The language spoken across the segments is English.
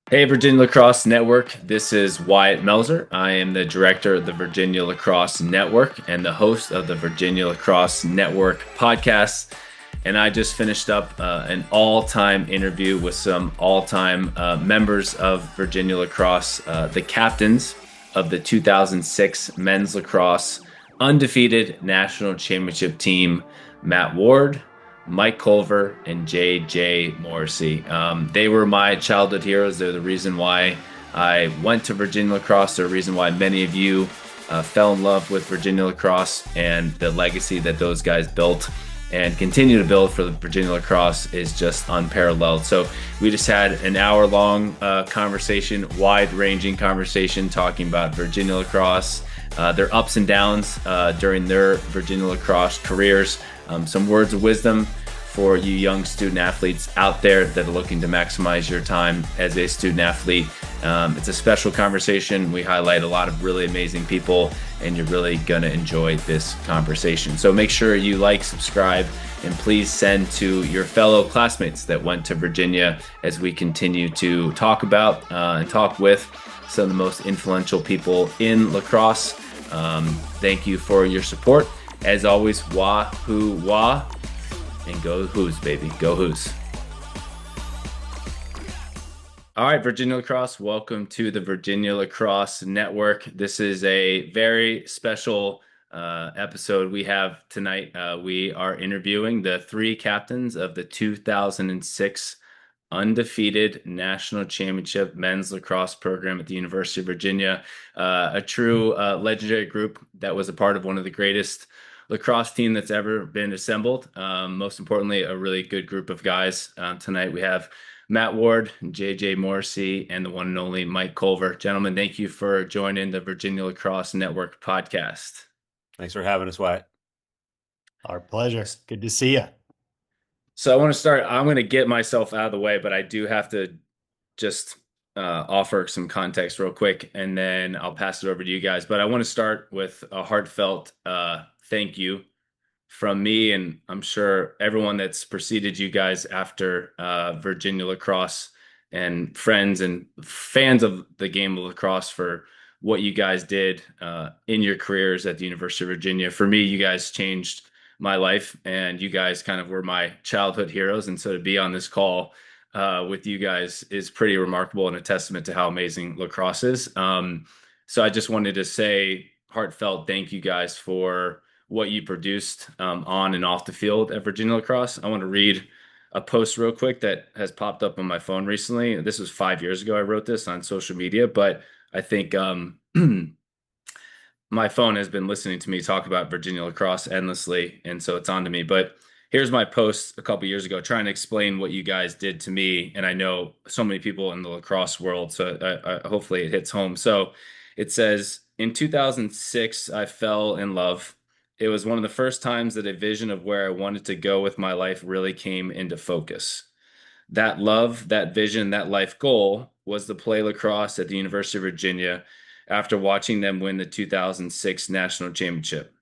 Hey, Virginia Lacrosse Network. This is Wyatt Melzer. I am the director of the Virginia Lacrosse Network and the host of the Virginia Lacrosse Network podcast. And I just finished up an all-time interview with some all-time members of Virginia Lacrosse, the captains of the 2006 men's lacrosse undefeated national championship team, Matt Ward, Mike Culver, and J.J. Morrissey. They were my childhood heroes. They're the reason why I went to Virginia Lacrosse. They're the reason why many of you fell in love with Virginia Lacrosse, and the legacy that those guys built and continue to build for the Virginia Lacrosse is just unparalleled. So we just had an hour-long conversation, wide-ranging conversation, talking about Virginia Lacrosse, their ups and downs during their Virginia Lacrosse careers, some words of wisdom for you young student athletes out there that are looking to maximize your time as a student athlete. It's a special conversation. We highlight a lot of really amazing people, and you're really going to enjoy this conversation. So make sure you like, subscribe, and please send to your fellow classmates that went to Virginia as we continue to talk about and talk with some of the most influential people in lacrosse. Thank you for your support. As always, wah-hoo wah, and go Hoos, baby. Go Hoos. All right, Virginia Lacrosse, welcome to the Virginia Lacrosse Network. This is a very special episode we have tonight. We are interviewing the three captains of the 2006 undefeated national championship men's lacrosse program at the University of Virginia. A true legendary group that was a part of one of the greatest lacrosse team that's ever been assembled. Most importantly, a really good group of guys. Tonight we have Matt Ward, J.J. Morrissey, and the one and only Mike Culver. Gentlemen, thank you for joining the Virginia Lacrosse Network podcast. Thanks for having us, Wyatt. Our pleasure. Good to see you. So I want to start, I'm going to get myself out of the way, but I do have to just offer some context real quick, and then I'll pass it over to you guys. But I want to start with a heartfelt thank you from me, and I'm sure everyone that's preceded you guys after Virginia Lacrosse, and friends and fans of the game of lacrosse, for what you guys did in your careers at the University of Virginia. For me, you guys changed my life, and you guys kind of were my childhood heroes. And so to be on this call with you guys is pretty remarkable and a testament to how amazing lacrosse is. So I just wanted to say heartfelt thank you guys for what you produced on and off the field at Virginia Lacrosse. I want to read a post real quick that has popped up on my phone recently. This was 5 years ago. I wrote this on social media, but I think my phone has been listening to me talk about Virginia Lacrosse endlessly, and so it's on to me. But here's my post a couple years ago trying to explain what you guys did to me, and I know so many people in the lacrosse world, so hopefully it hits home. So it says, in 2006, I fell in love. It was one of the first times that a vision of where I wanted to go with my life really came into focus. That love, that vision, that life goal was to play lacrosse at the University of Virginia after watching them win the 2006 national championship.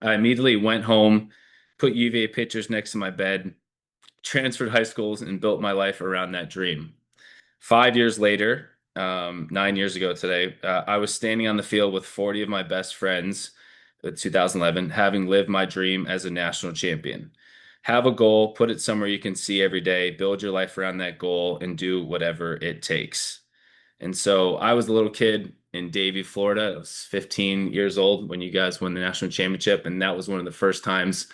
I immediately went home, put UVA pictures next to my bed, transferred high schools, and built my life around that dream. 5 years later, 9 years ago today, I was standing on the field with 40 of my best friends in 2011, having lived my dream as a national champion. Have a goal, put it somewhere you can see every day, build your life around that goal, and do whatever it takes. And so I was a little kid in Davie, Florida. I was 15 years old when you guys won the national championship. And that was one of the first times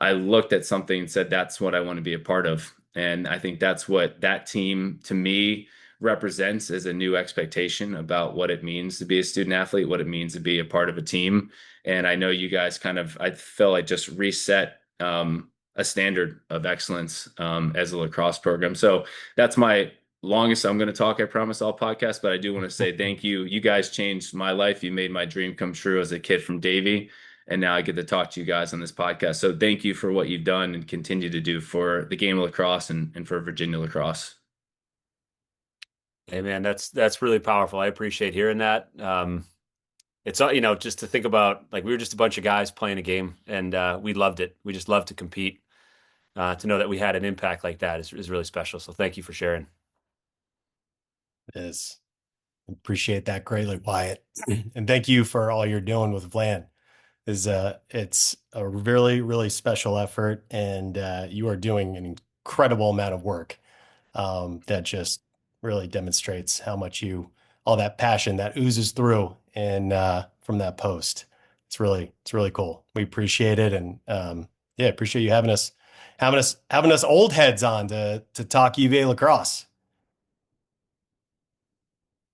I looked at something and said, that's what I want to be a part of. And I think that's what that team to me represents, as a new expectation about what it means to be a student athlete, what it means to be a part of a team. And I know you guys kind of, I feel like, just reset a standard of excellence as a lacrosse program. So that's my longest I'm going to talk, I promise, all podcast, but I do want to say thank you. You guys changed my life. You made my dream come true as a kid from Davie, and now I get to talk to you guys on this podcast. So thank you for what you've done and continue to do for the game of lacrosse and for Virginia Lacrosse. Hey man, that's really powerful. I appreciate hearing that. It's just to think about, like, we were just a bunch of guys playing a game, and we loved it. We just loved to compete. To know that we had an impact like that is really special. So thank you for sharing. It is. Appreciate that greatly, Wyatt. And thank you for all you're doing with VLN. It's a really, really special effort, and you are doing an incredible amount of work that just really demonstrates how much all that passion that oozes through and from that post. It's really cool. We appreciate it, and yeah, appreciate you having us old heads on to talk UVA lacrosse.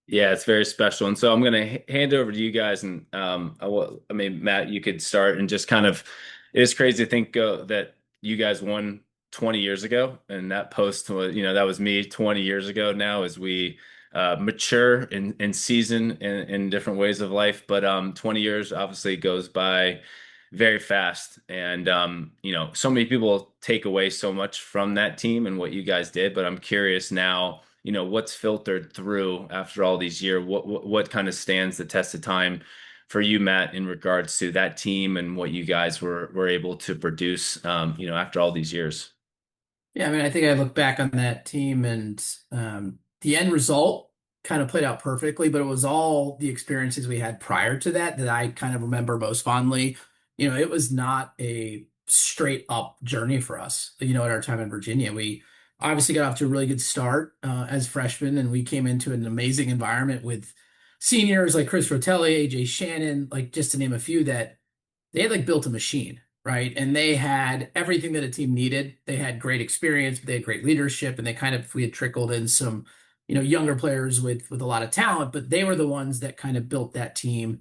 Yeah, it's very special. And so I'm going to hand it over to you guys. And I mean, Matt, you could start and just kind of, it is crazy to think that you guys won 20 years ago. And that post was, that was me 20 years ago now as we mature in season in different ways of life. But 20 years obviously goes by very fast. And, so many people take away so much from that team and what you guys did. But I'm curious now, what's filtered through after all these years? What kind of stands the test of time for you, Matt, in regards to that team and what you guys were able to produce, after all these years? Yeah, I mean, I think I look back on that team and the end result kind of played out perfectly, but it was all the experiences we had prior to that that I kind of remember most fondly. It was not a straight up journey for us, at our time in Virginia. We obviously got off to a really good start as freshmen, and we came into an amazing environment with seniors like Chris Rotelli, AJ Shannon, like just to name a few that they had like built a machine, right? And they had everything that a team needed. They had great experience, but they had great leadership, and we had trickled in some, younger players with a lot of talent, but they were the ones that kind of built that team.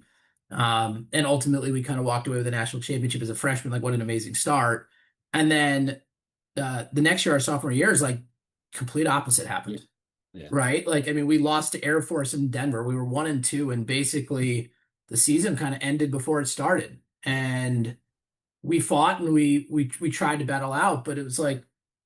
And ultimately, we kind of walked away with a national championship as a freshman. Like, what an amazing start! And then the next year, our sophomore year, is like complete opposite happened. Yeah. Right? Like, I mean, we lost to Air Force in Denver. We were 1-2, and basically the season kind of ended before it started. And we fought and we tried to battle out, but it was like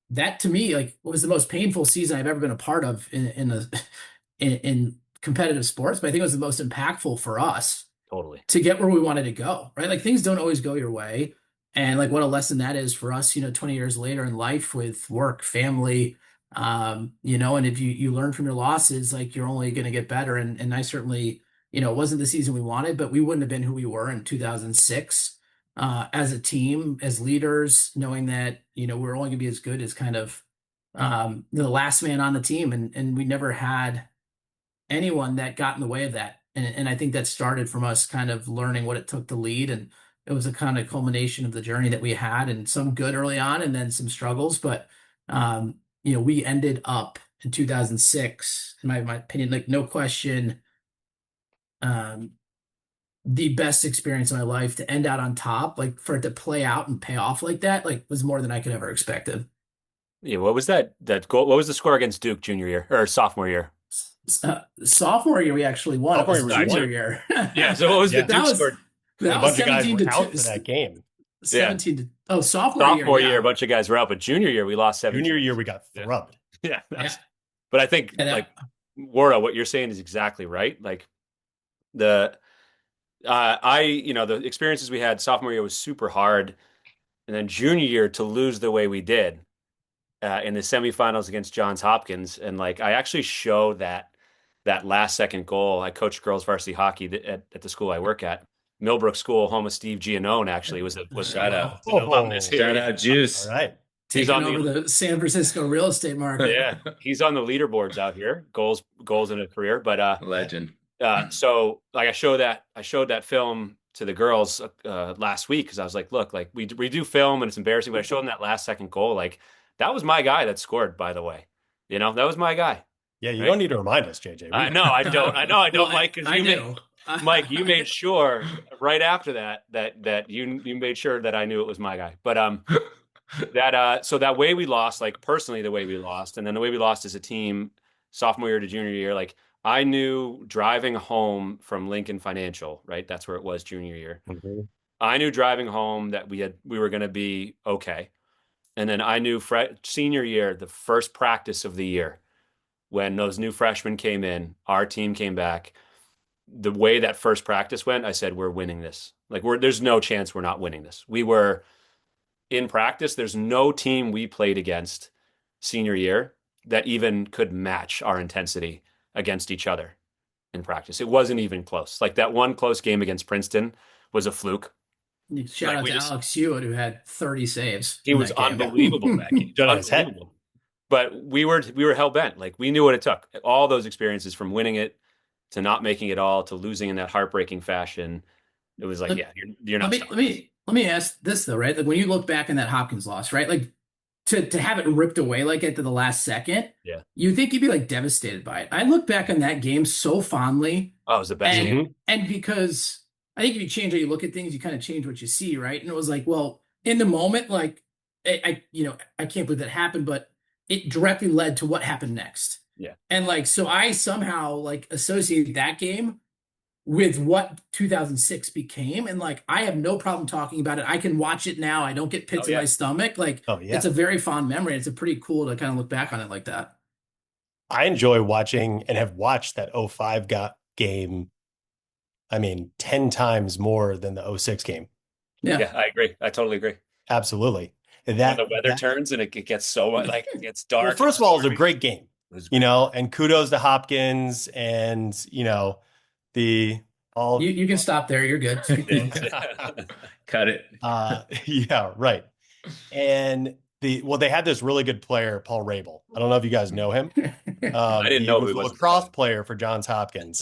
that to me, like, was the most painful season I've ever been a part of in competitive sports. But I think it was the most impactful for us Totally. to get where we wanted to go, right? Like, things don't always go your way. And like, what a lesson that is for us, 20 years later in life with work, family, and if you learn from your losses, like, you're only going to get better. And I certainly, it wasn't the season we wanted, but we wouldn't have been who we were in 2006 as a team, as leaders, knowing that, we're only going to be as good as kind of the last man on the team. And we never had anyone that got in the way of that. And I think that started from us kind of learning what it took to lead. And it was a kind of culmination of the journey that we had, and some good early on and then some struggles. But, we ended up in 2006, in my opinion, like, no question, the best experience of my life. To end out on top, like, for it to play out and pay off like that, like, was more than I could ever expected. Yeah. What was that goal? What was the score against Duke junior year or sophomore year? Sophomore year, we actually won. It was junior year. Yeah. So what was the Duke score? A bunch of guys were out for that game. 17 to, oh, sophomore year, a bunch of guys were out, but junior year we lost 7. Junior year we got thrubbed. Yeah. But I think, like, Wara, what you're saying is exactly right. Like, the experiences we had sophomore year was super hard, and then junior year to lose the way we did in the semifinals against Johns Hopkins, and like, I actually show that last second goal. I coached girls varsity hockey at the school I work at. Millbrook School, home of Steve Giannone, actually was shout out. an alumnus here. Shout out, Juice. All right. Taking over the San Francisco real estate market. Yeah, he's on the leaderboards out here. Goals in a career, but legend. So like, I showed that film to the girls last week because I was like, look, like, we do film and it's embarrassing, but I showed them that last second goal. Like, that was my guy that scored, by the way. That was my guy. Yeah, you don't need to remind us, JJ. I know I don't, Well, Mike. I do. Mike, you made sure right after that you made sure that I knew it was my guy. But so that way we lost, like, personally, the way we lost, and then the way we lost as a team, sophomore year to junior year, like, I knew driving home from Lincoln Financial, right? That's where it was junior year. Mm-hmm. I knew driving home that we were going to be okay. And then I knew senior year, the first practice of the year, when those new freshmen came in, our team came back. The way that first practice went, I said, we're winning this. Like, there's no chance we're not winning this. We were in practice. There's no team we played against senior year that even could match our intensity against each other in practice. It wasn't even close. Like that one close game against Princeton was a fluke. Shout out to Alex Hewitt, who had 30 saves. He was unbelievable that game. Unbelievable. But we were hell bent. Like we knew what it took. All those experiences, from winning it to not making it all to losing in that heartbreaking fashion. It was like, you're not. Let me ask this though, right? Like when you look back in that Hopkins loss, right? Like to have it ripped away like at the last second, you think you'd be like devastated by it. I look back on that game so fondly. Oh, it was the best game. And because I think if you change how you look at things, you kind of change what you see, right? And it was like, well, in the moment, like I can't believe that happened, but it directly led to what happened next. Yeah. And like, so I somehow like associate that game with what 2006 became. And like, I have no problem talking about it. I can watch it now. I don't get pits in my stomach. Like, it's a very fond memory. It's a pretty cool to kind of look back on it like that. I enjoy watching and have watched that 05 game. I mean, 10 times more than the 06 game. Yeah, I agree. I totally agree. Absolutely. When the weather turns and it gets so like it gets dark. Well, first of all, it was a great game, and kudos to Hopkins and, you can stop there. You're good. Cut it. Yeah, right. And they had this really good player, Paul Rabel. I don't know if you guys know him. I didn't know he was a lacrosse player for Johns Hopkins.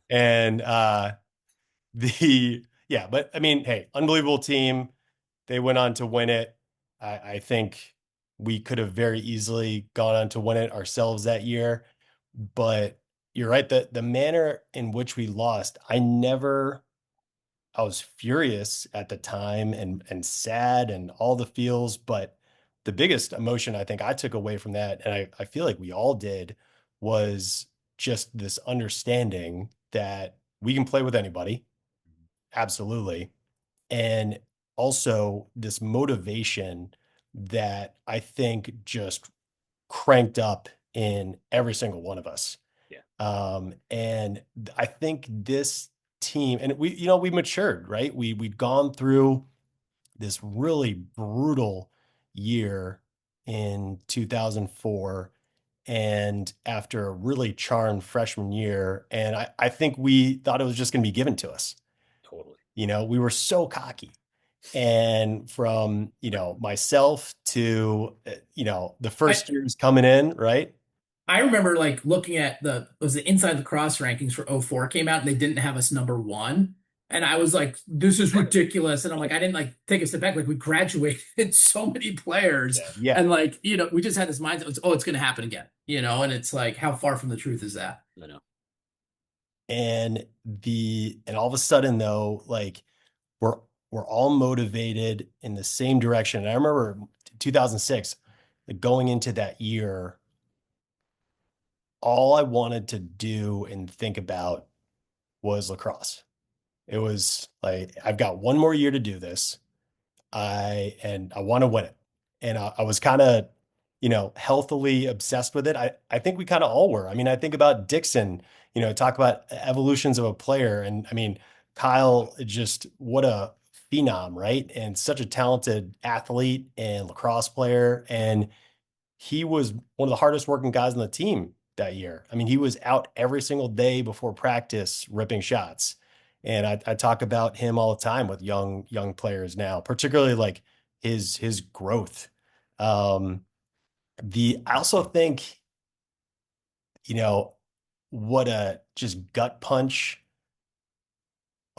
And but I mean, hey, unbelievable team. They went on to win it. I think we could have very easily gone on to win it ourselves that year, but you're right. The manner in which we lost, I was furious at the time and sad and all the feels, but the biggest emotion I think I took away from that, and I feel like we all did, was just this understanding that we can play with anybody. Absolutely. And also this motivation that I think just cranked up in every single one of us. Yeah. And I think this team, and we matured, right? We'd gone through this really brutal year in 2004, and after a really charmed freshman year, and I think we thought it was just going to be given to us. Totally. We were so cocky. And from, myself to, the first years coming in, right? I remember like looking at the Inside Lacrosse rankings for 04 came out and they didn't have us number 1. And I was like, this is ridiculous. And I'm like, I didn't like take a step back. Like we graduated so many players. Yeah. And like, we just had this mindset. It's going to happen again, and it's like, how far from the truth is that? I know. And all of a sudden though, like we're all motivated in the same direction. And I remember 2006, going into that year, all I wanted to do and think about was lacrosse. It was like, I've got one more year to do this. I want to win it. And I was kind of, healthily obsessed with it. I think we kind of all were. I mean, I think about Dixon, talk about evolutions of a player. And I mean, Kyle, just what a phenom, right? And such a talented athlete and lacrosse player. And he was one of the hardest working guys on the team that year. I mean, he was out every single day before practice ripping shots. And I talk about him all the time with young players now, particularly like his growth. I also think, what a just gut punch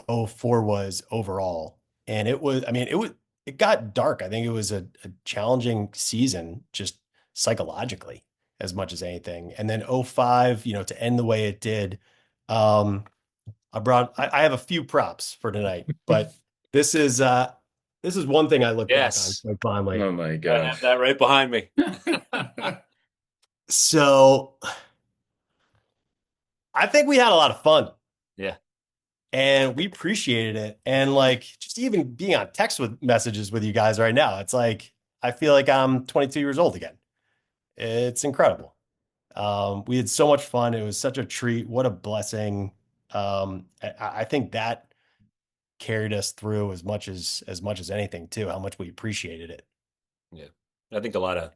04 was overall. And it got dark. I think it was a challenging season, just psychologically as much as anything. And then 05, to end the way it did, I have a few props for tonight, but this is one thing I look back on so fondly. Oh my God. I have that right behind me. So I think we had a lot of fun. Yeah. And we appreciated it. And like, just even being on text messages with you guys right now, it's like, I feel like I'm 22 years old again. It's incredible. We had so much fun. It was such a treat. What a blessing. I think that carried us through as much as anything too, how much we appreciated it. Yeah. I think a lot of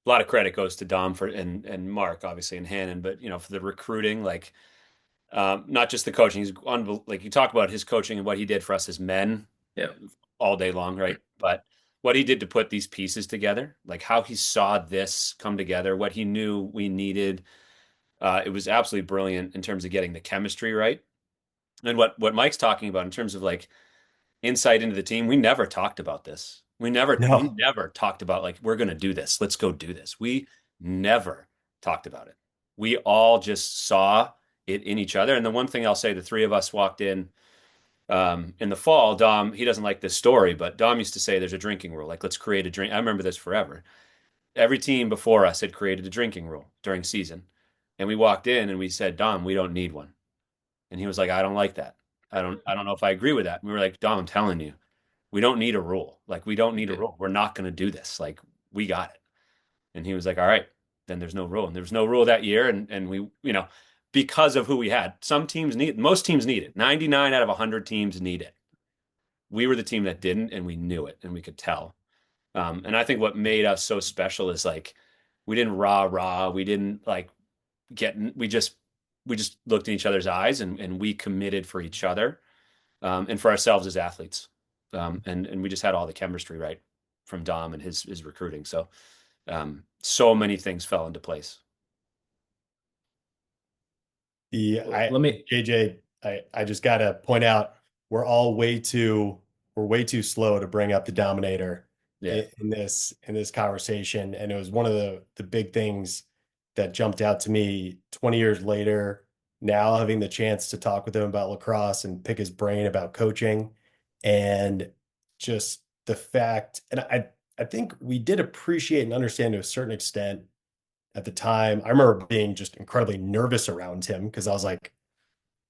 a lot of credit goes to Dom for and Mark, obviously, and Hannon, but for the recruiting, like not just the coaching. He's like you talk about his coaching and what he did for us as men, Yeah. all day long, right? But what he did to put these pieces together, like how he saw this come together, what he knew we needed, it was absolutely brilliant in terms of getting the chemistry right. And what Mike's talking about in terms of like insight into the team, we never talked about this. We No. never talked about like we're going to do this. Let's go do this. We never talked about it. We all just saw it in each other. And the one thing I'll say, the three of us walked in the fall. Dom, he doesn't like this story, but Dom used to say there's a drinking rule. Like, let's create a drink. I remember this forever. Every team before us had created a drinking rule during season. And we walked in and we said, Dom, we don't need one. And he was like, I don't like that. I don't know if I agree with that. And we were like, Dom, I'm telling you, we don't need a rule. Like, we don't need a rule. We're not going to do this. Like, we got it. And he was like, all right, then there's no rule. And there was no rule that year. And we, because of who we had, most teams need it. 99 out of 100 teams need it. We were the team that didn't, and we knew it, and we could tell. And I think what made us so special is like, we didn't rah. We didn't like we just looked in each other's eyes and we committed for each other, and for ourselves as athletes. And we just had all the chemistry right from Dom and his recruiting. So, so many things fell into place. JJ, I just got to point out, we're way too slow to bring up the Dominator in this conversation. And it was one of the big things that jumped out to me 20 years later, now having the chance to talk with him about lacrosse and pick his brain about coaching, and just the fact, and I think we did appreciate and understand to a certain extent at the time. I remember being just incredibly nervous around him because I was like,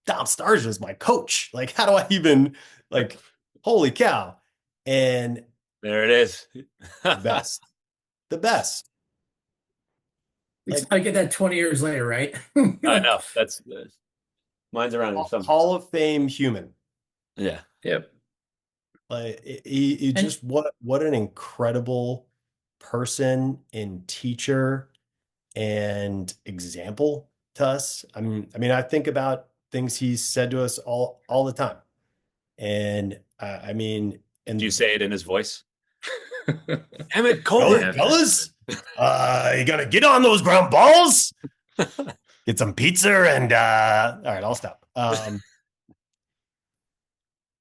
Dom Starsia is my coach. Like, how do I even, like, holy cow. And there it is. the best. Like, I get that 20 years later, right? I know. That's mine's around Hall of Fame human. Yeah. Yep. Like, he just what an incredible person and teacher and example to us. I mean, I think about things he's said to us all the time. And and do you say it in his voice? Damn it, Culver, fellas. You gotta get on those ground balls. Get some pizza and all right, I'll stop.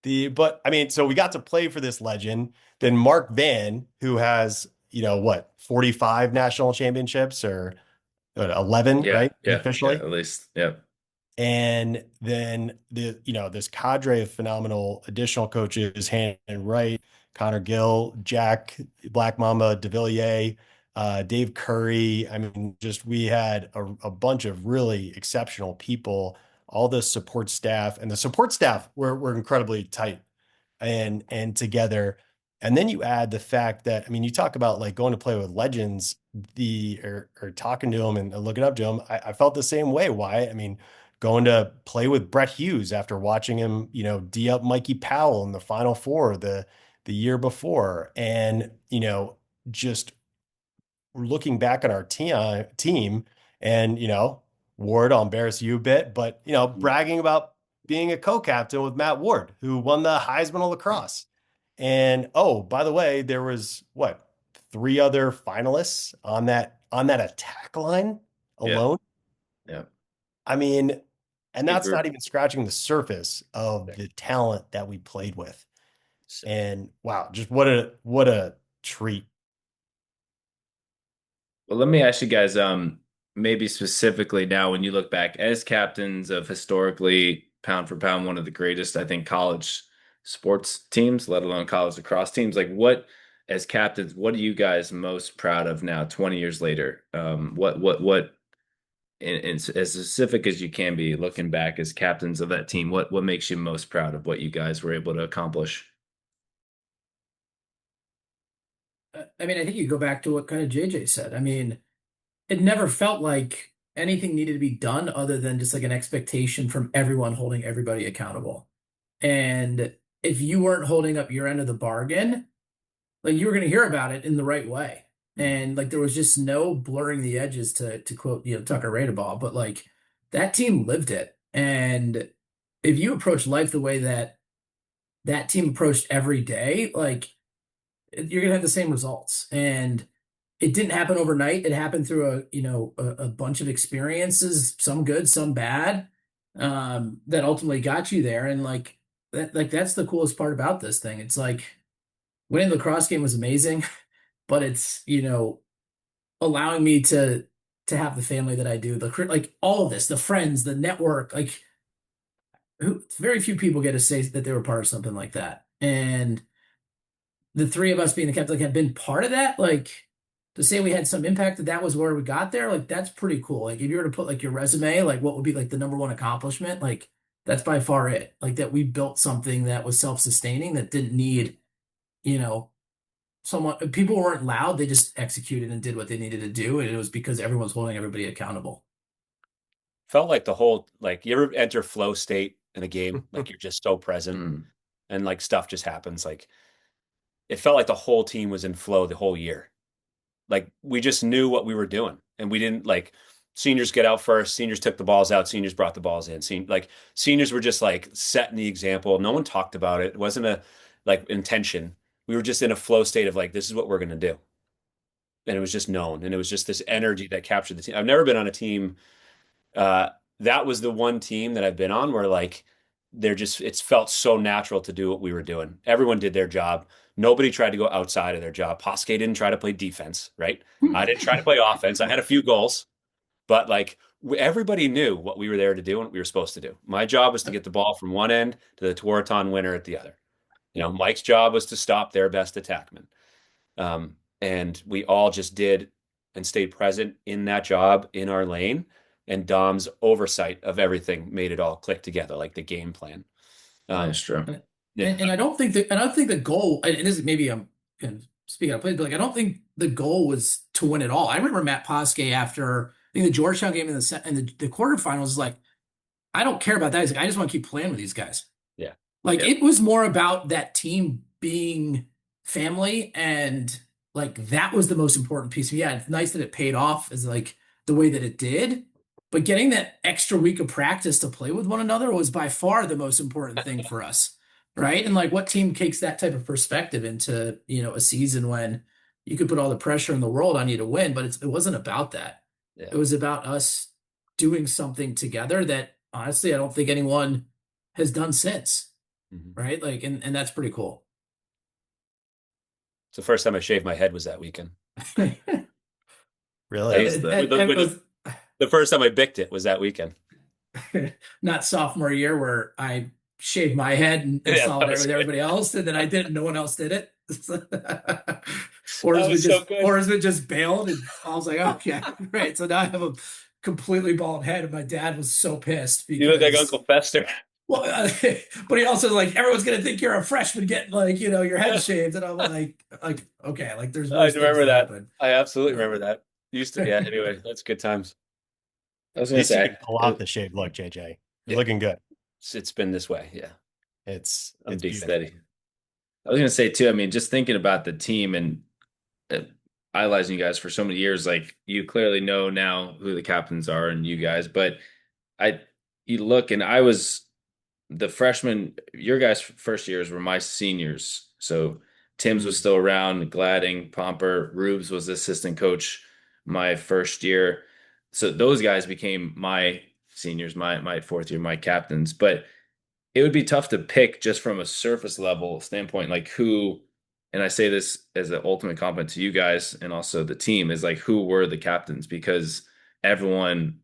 So we got to play for this legend. Then Mark Van, who has 45 national championships, or 11, right? Yeah, officially, at least. Yeah. And then this cadre of phenomenal additional coaches: Hannon Wright, Connor Gill, Jack Black Mamba DeVilliers, Dave Curry. I mean, we had a bunch of really exceptional people, all the support staff, and the support staff were incredibly tight and together. And then you add the fact that, you talk about like going to play with legends, or talking to them and looking up to them. I felt the same way. Why? Going to play with Brett Hughes after watching him, D up Mikey Powell in the Final Four the year before. And, just looking back at our team and, Ward, I'll embarrass you a bit, but, bragging about being a co-captain with Matt Ward, who won the Heisman of lacrosse. And, oh, by the way, there was 3 other finalists on that attack line alone. Yeah. And that's not even scratching the surface of the talent that we played with. And wow, just what a treat. Well, let me ask you guys, maybe specifically now, when you look back as captains of historically pound for pound, one of the greatest, I think, college sports teams, let alone college lacrosse teams, like as captains, what are you guys most proud of now, 20 years later? What and as specific as you can be, looking back as captains of that team, what makes you most proud of what you guys were able to accomplish? I think you go back to what kind of JJ said. It never felt like anything needed to be done other than just like an expectation from everyone holding everybody accountable. And if you weren't holding up your end of the bargain, like, you were going to hear about it in the right way. And like there was just no blurring the edges to quote, Tucker Radeball, but like that team lived it. And if you approach life the way that that team approached every day, like you're gonna have the same results. And it didn't happen overnight. It happened through a bunch of experiences, some good, some bad, that ultimately got you there. And that's the coolest part about this thing. It's like winning the lacrosse game was amazing, but it's, allowing me to have the family that I do, like all of this, the friends, the network, like very few people get to say that they were part of something like that. And the three of us being the captain, like, have been part of that. Like to say we had some impact, that was where we got there. Like that's pretty cool. Like if you were to put like your resume, like what would be like the number one accomplishment? Like that's by far it. Like that we built something that was self-sustaining, that didn't need, someone. People weren't loud. They just executed and did what they needed to do. And it was because everyone was holding everybody accountable. Felt like like you ever enter flow state in a game, like you're just so present and like stuff just happens. Like it felt like the whole team was in flow the whole year. Like we just knew what we were doing, and we didn't like seniors get out first. Seniors took the balls out. Seniors brought the balls in. Seniors were just like setting the example. No one talked about it. It wasn't a like intention. We were just in a flow state of like, this is what we're going to do. And it was just known. And it was just this energy that captured the team. I've never been on a team. That was the one team that I've been on where like it's felt so natural to do what we were doing. Everyone did their job. Nobody tried to go outside of their job. Pasque didn't try to play defense, right? I didn't try to play offense. I had a few goals, but like everybody knew what we were there to do and what we were supposed to do. My job was to get the ball from one end to the Tewaaraton winner at the other. Mike's job was to stop their best attackman. And we all just did and stayed present in that job in our lane. And Dom's oversight of everything made it all click together, like the game plan. That's true. And I don't think the goal, and this is maybe I'm kind of speaking out of place, but like I don't think the goal was to win it all. I remember Matt Pasque after I think the Georgetown game in the quarterfinals was like, I don't care about that. He's like, I just want to keep playing with these guys. Yeah. Like it was more about that team being family, and like that was the most important piece. Yeah, it's nice that it paid off as like the way that it did. But getting that extra week of practice to play with one another was by far the most important thing for us, right? And like what team takes that type of perspective into, a season when you could put all the pressure in the world on you to win, but it wasn't about that. Yeah. It was about us doing something together that honestly I don't think anyone has done since, right? Like, and that's pretty cool. It's the first time I shaved my head was that weekend. Really? The first time I bicked it was that weekend. Not sophomore year where I shaved my head and solidarity with everybody else, and then I didn't. No one else did it. Oarsman just bailed, and I was like, okay, right. So now I have a completely bald head, and my dad was so pissed. Because, you look like Uncle Fester. Well, but he also like everyone's gonna think you're a freshman getting like your head shaved, and I'm like okay, like there's. I remember that. Happen. I absolutely remember that. Used to, yeah. Anyway, that's good times. I was going to say, pull out the shaved look, JJ. You're looking good. It's been this way, yeah. It's steady. I was going to say too. I mean, just thinking about the team and idolizing you guys for so many years, like you clearly know now who the captains are and you guys. But you look, and I was the freshman. Your guys' first years were my seniors, so Tim's was still around, Gladding, Pomper, Rubes was the assistant coach my first year. So those guys became my seniors, my fourth year, my captains. But it would be tough to pick just from a surface level standpoint, like who, and I say this as an ultimate compliment to you guys and also the team, is like who were the captains, because everyone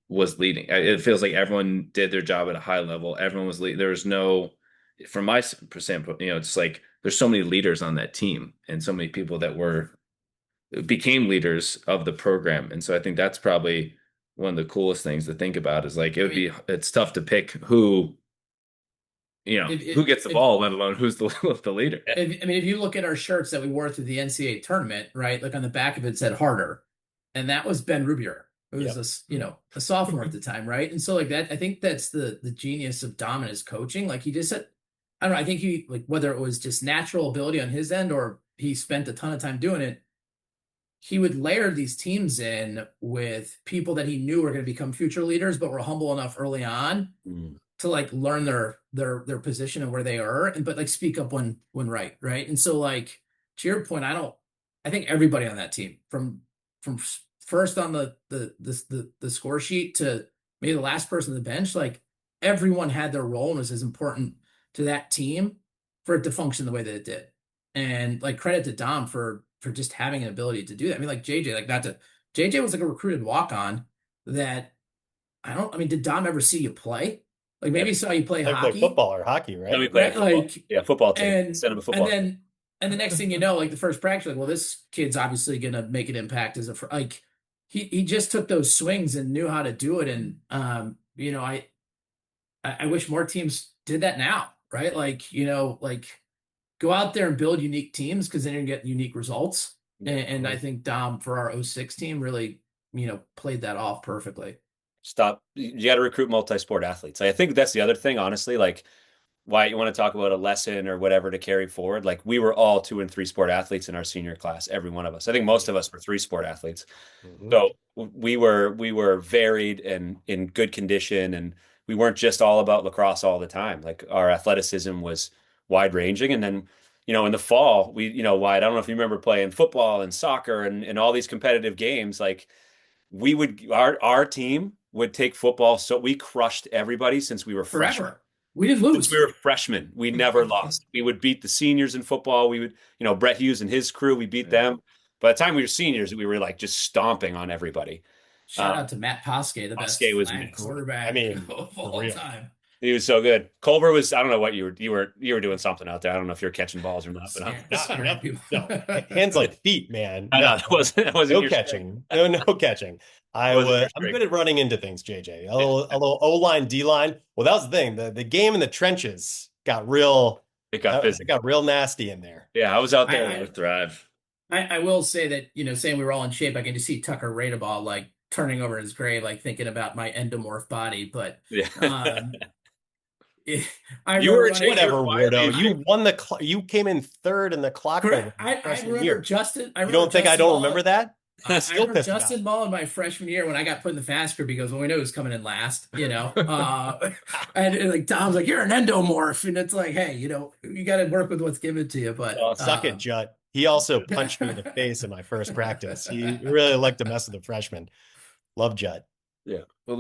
was leading. It feels like everyone did their job at a high level. Everyone was leading. There was no, from my standpoint, it's like there's so many leaders on that team and so many people that became leaders of the program. And so I think that's probably one of the coolest things to think about is like, it's tough to pick who, who gets the ball, let alone who's the leader. If you look at our shirts that we wore through the NCAA tournament, right? Like on the back of it said harder, and that was Ben Rubier. It was a sophomore at the time. Right. And so like that, I think that's the genius of Dominus coaching. Like he just said, I don't know. I think he, like, whether it was just natural ability on his end or he spent a ton of time doing it, he would layer these teams in with people that he knew were going to become future leaders, but were humble enough early on to like learn their position and where they are, and but like speak up when right. And so like to your point, I think everybody on that team from first on the score sheet to maybe the last person on the bench, like everyone had their role and was as important to that team for it to function the way that it did. And like credit to Dom for just having an ability to do that. I mean, like JJ, like not to JJ was like a recruited walk on that I mean, did Dom ever see you play? Like maybe he saw you play Like hockey. football or hockey, right? Then we played Right, football. like Yeah, football team. and Send him a football. and the next thing you know, like the first practice, like, well, this kid's obviously gonna make an impact as like he just took those swings and knew how to do it. And you know, I wish more teams did that now, right? Like, you know, like go out there and build unique teams because then you get unique results. And I think Dom for our '06 team really, you know, played that off perfectly. Stop. You got to recruit multi-sport athletes. I think that's the other thing, honestly, like why you want to talk about a lesson or whatever to carry forward. Like we were all 2 and 3 sport athletes in our senior class, every one of us. I think most of us were 3 sport athletes. So we were varied and in good condition, and we weren't just all about lacrosse all the time. Like our athleticism was wide ranging. And then, you know, in the fall, Wyatt, I don't know if you remember playing football and soccer and all these competitive games. Like our team would take football. So we crushed everybody since we were freshmen. Forever. We didn't lose. Since we were freshmen, we never lost. We would beat the seniors in football. We would, Brett Hughes and his crew, we beat them. By the time we were seniors, we were like just stomping on everybody. Shout out to Matt Poske, the best quarterback of all time. He was so good. Culver was, I don't know what you were doing something out there. I don't know if you're catching balls or not, but no. Hands like feet, man. I know, that wasn't no catching. No catching. I'm good at running into things, JJ. A little O-line, D-line. Well, that was the thing. The game in the trenches got real. It got physical. It got real nasty in there. Yeah, I was out there. I would thrive. I will say that, saying we were all in shape, I can just see Tucker Radeball like turning over in his grave, like thinking about my endomorph body. But yeah. You were whatever, weirdo. You won you came in third in the clock. I remember Justin. You don't think I don't remember that? I remember Justin Ball in my freshman year when I got put in the fast group. He goes, "Well, we know who's coming in last," and like Tom's like, "You're an endomorph," and it's like, "Hey, you got to work with what's given to you." But suck it, Jut. He also punched me in the face in my first practice. He really liked to mess with the freshmen. Love Jut. Yeah. Well,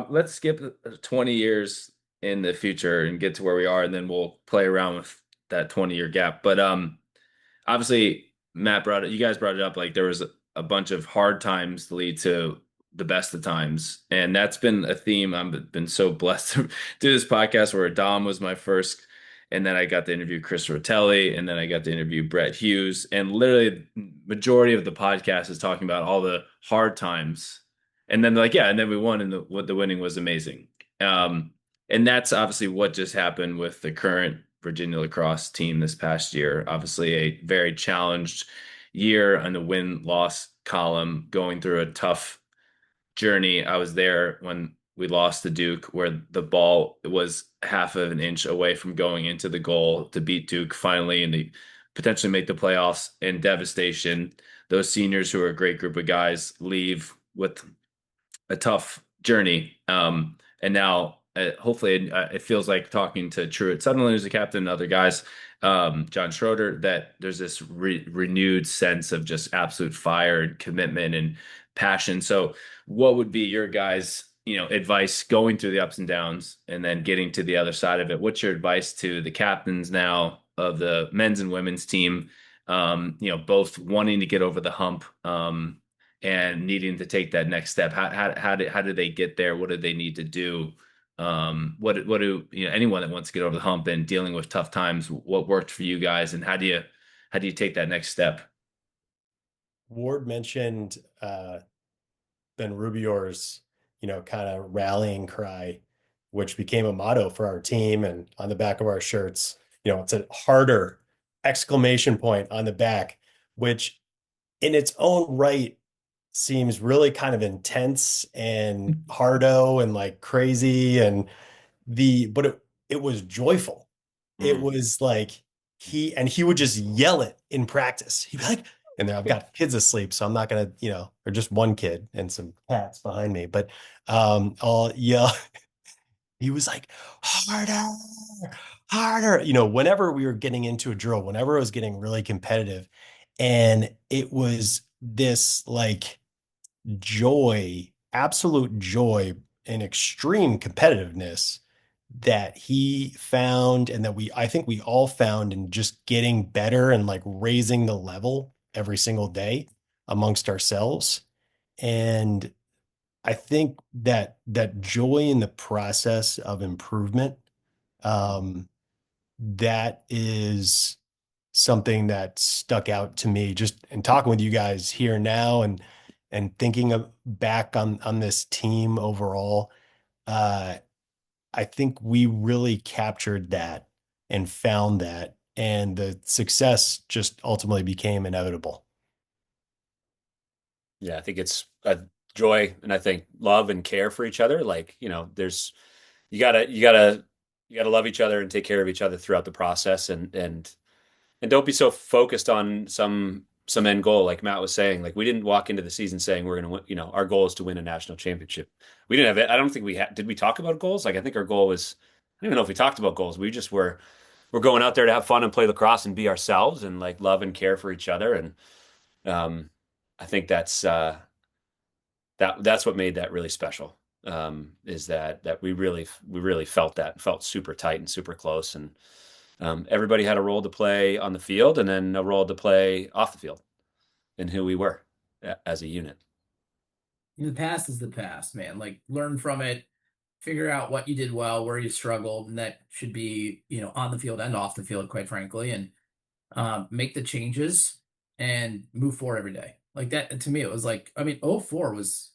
let's skip 20 years in the future and get to where we are, and then we'll play around with that 20-year gap. But obviously, you guys brought it up, like there was a bunch of hard times to lead to the best of times. And that's been a theme. I've been so blessed to do this podcast where Dom was my first, and then I got to interview Chris Rotelli, and then I got to interview Brett Hughes. And literally majority of the podcast is talking about all the hard times. And then and then we won, and the winning was amazing. And that's obviously what just happened with the current Virginia Lacrosse team this past year. Obviously a very challenged year on the win-loss column, going through a tough journey. I was there when we lost to Duke, where the ball was half of an inch away from going into the goal to beat Duke finally, and they potentially make the playoffs. In devastation, those seniors, who are a great group of guys, leave with a tough journey. And now hopefully it feels like talking to Truett Sutherland, who's the captain, and other guys, John Schroeder, that there's this renewed sense of just absolute fire and commitment and passion. So what would be your guys' advice going through the ups and downs and then getting to the other side of it? What's your advice to the captains now of the men's and women's team, both wanting to get over the hump and needing to take that next step? How do they get there? What do they need to do? What do anyone that wants to get over the hump and dealing with tough times, what worked for you guys, and how do you take that next step? Ward mentioned Ben Rubior's kind of rallying cry, which became a motto for our team, and on the back of our shirts, it's a harder exclamation point on the back, which in its own right seems really kind of intense and hardo and like crazy, but it was joyful. It was like he would just yell it in practice. He'd be like, and I've got kids asleep, so I'm not gonna, or just one kid and some cats behind me, but I'll yell. He was like, harder, harder, whenever we were getting into a drill, whenever it was getting really competitive. And it was this like joy, absolute joy and extreme competitiveness that he found, and that I think we all found in just getting better and like raising the level every single day amongst ourselves. And I think that joy in the process of improvement, um, that is something that stuck out to me just in talking with you guys here now, and thinking back on this team overall. Uh, I think we really captured that and found that, and the success just ultimately became inevitable. Yeah, I think it's a joy, and I think love and care for each other. Like, there's you gotta love each other and take care of each other throughout the process, and don't be so focused on some end goal. Like Matt was saying, like we didn't walk into the season saying we're gonna win, our goal is to win a national championship. We didn't have it. I don't think we had. Did we talk about goals? Like I think our goal was. I don't even know if we talked about goals. We just we're going out there to have fun and play lacrosse and be ourselves and like love and care for each other. And I think that's what made that really special. Is that we really felt super tight and super close, and everybody had a role to play on the field and then a role to play off the field in who we were as a unit. The past is the past, man. Like learn from it, figure out what you did well, where you struggled, and that should be, on the field and off the field, quite frankly, and make the changes and move forward every day. Like that to me, it was like, I mean, '04 was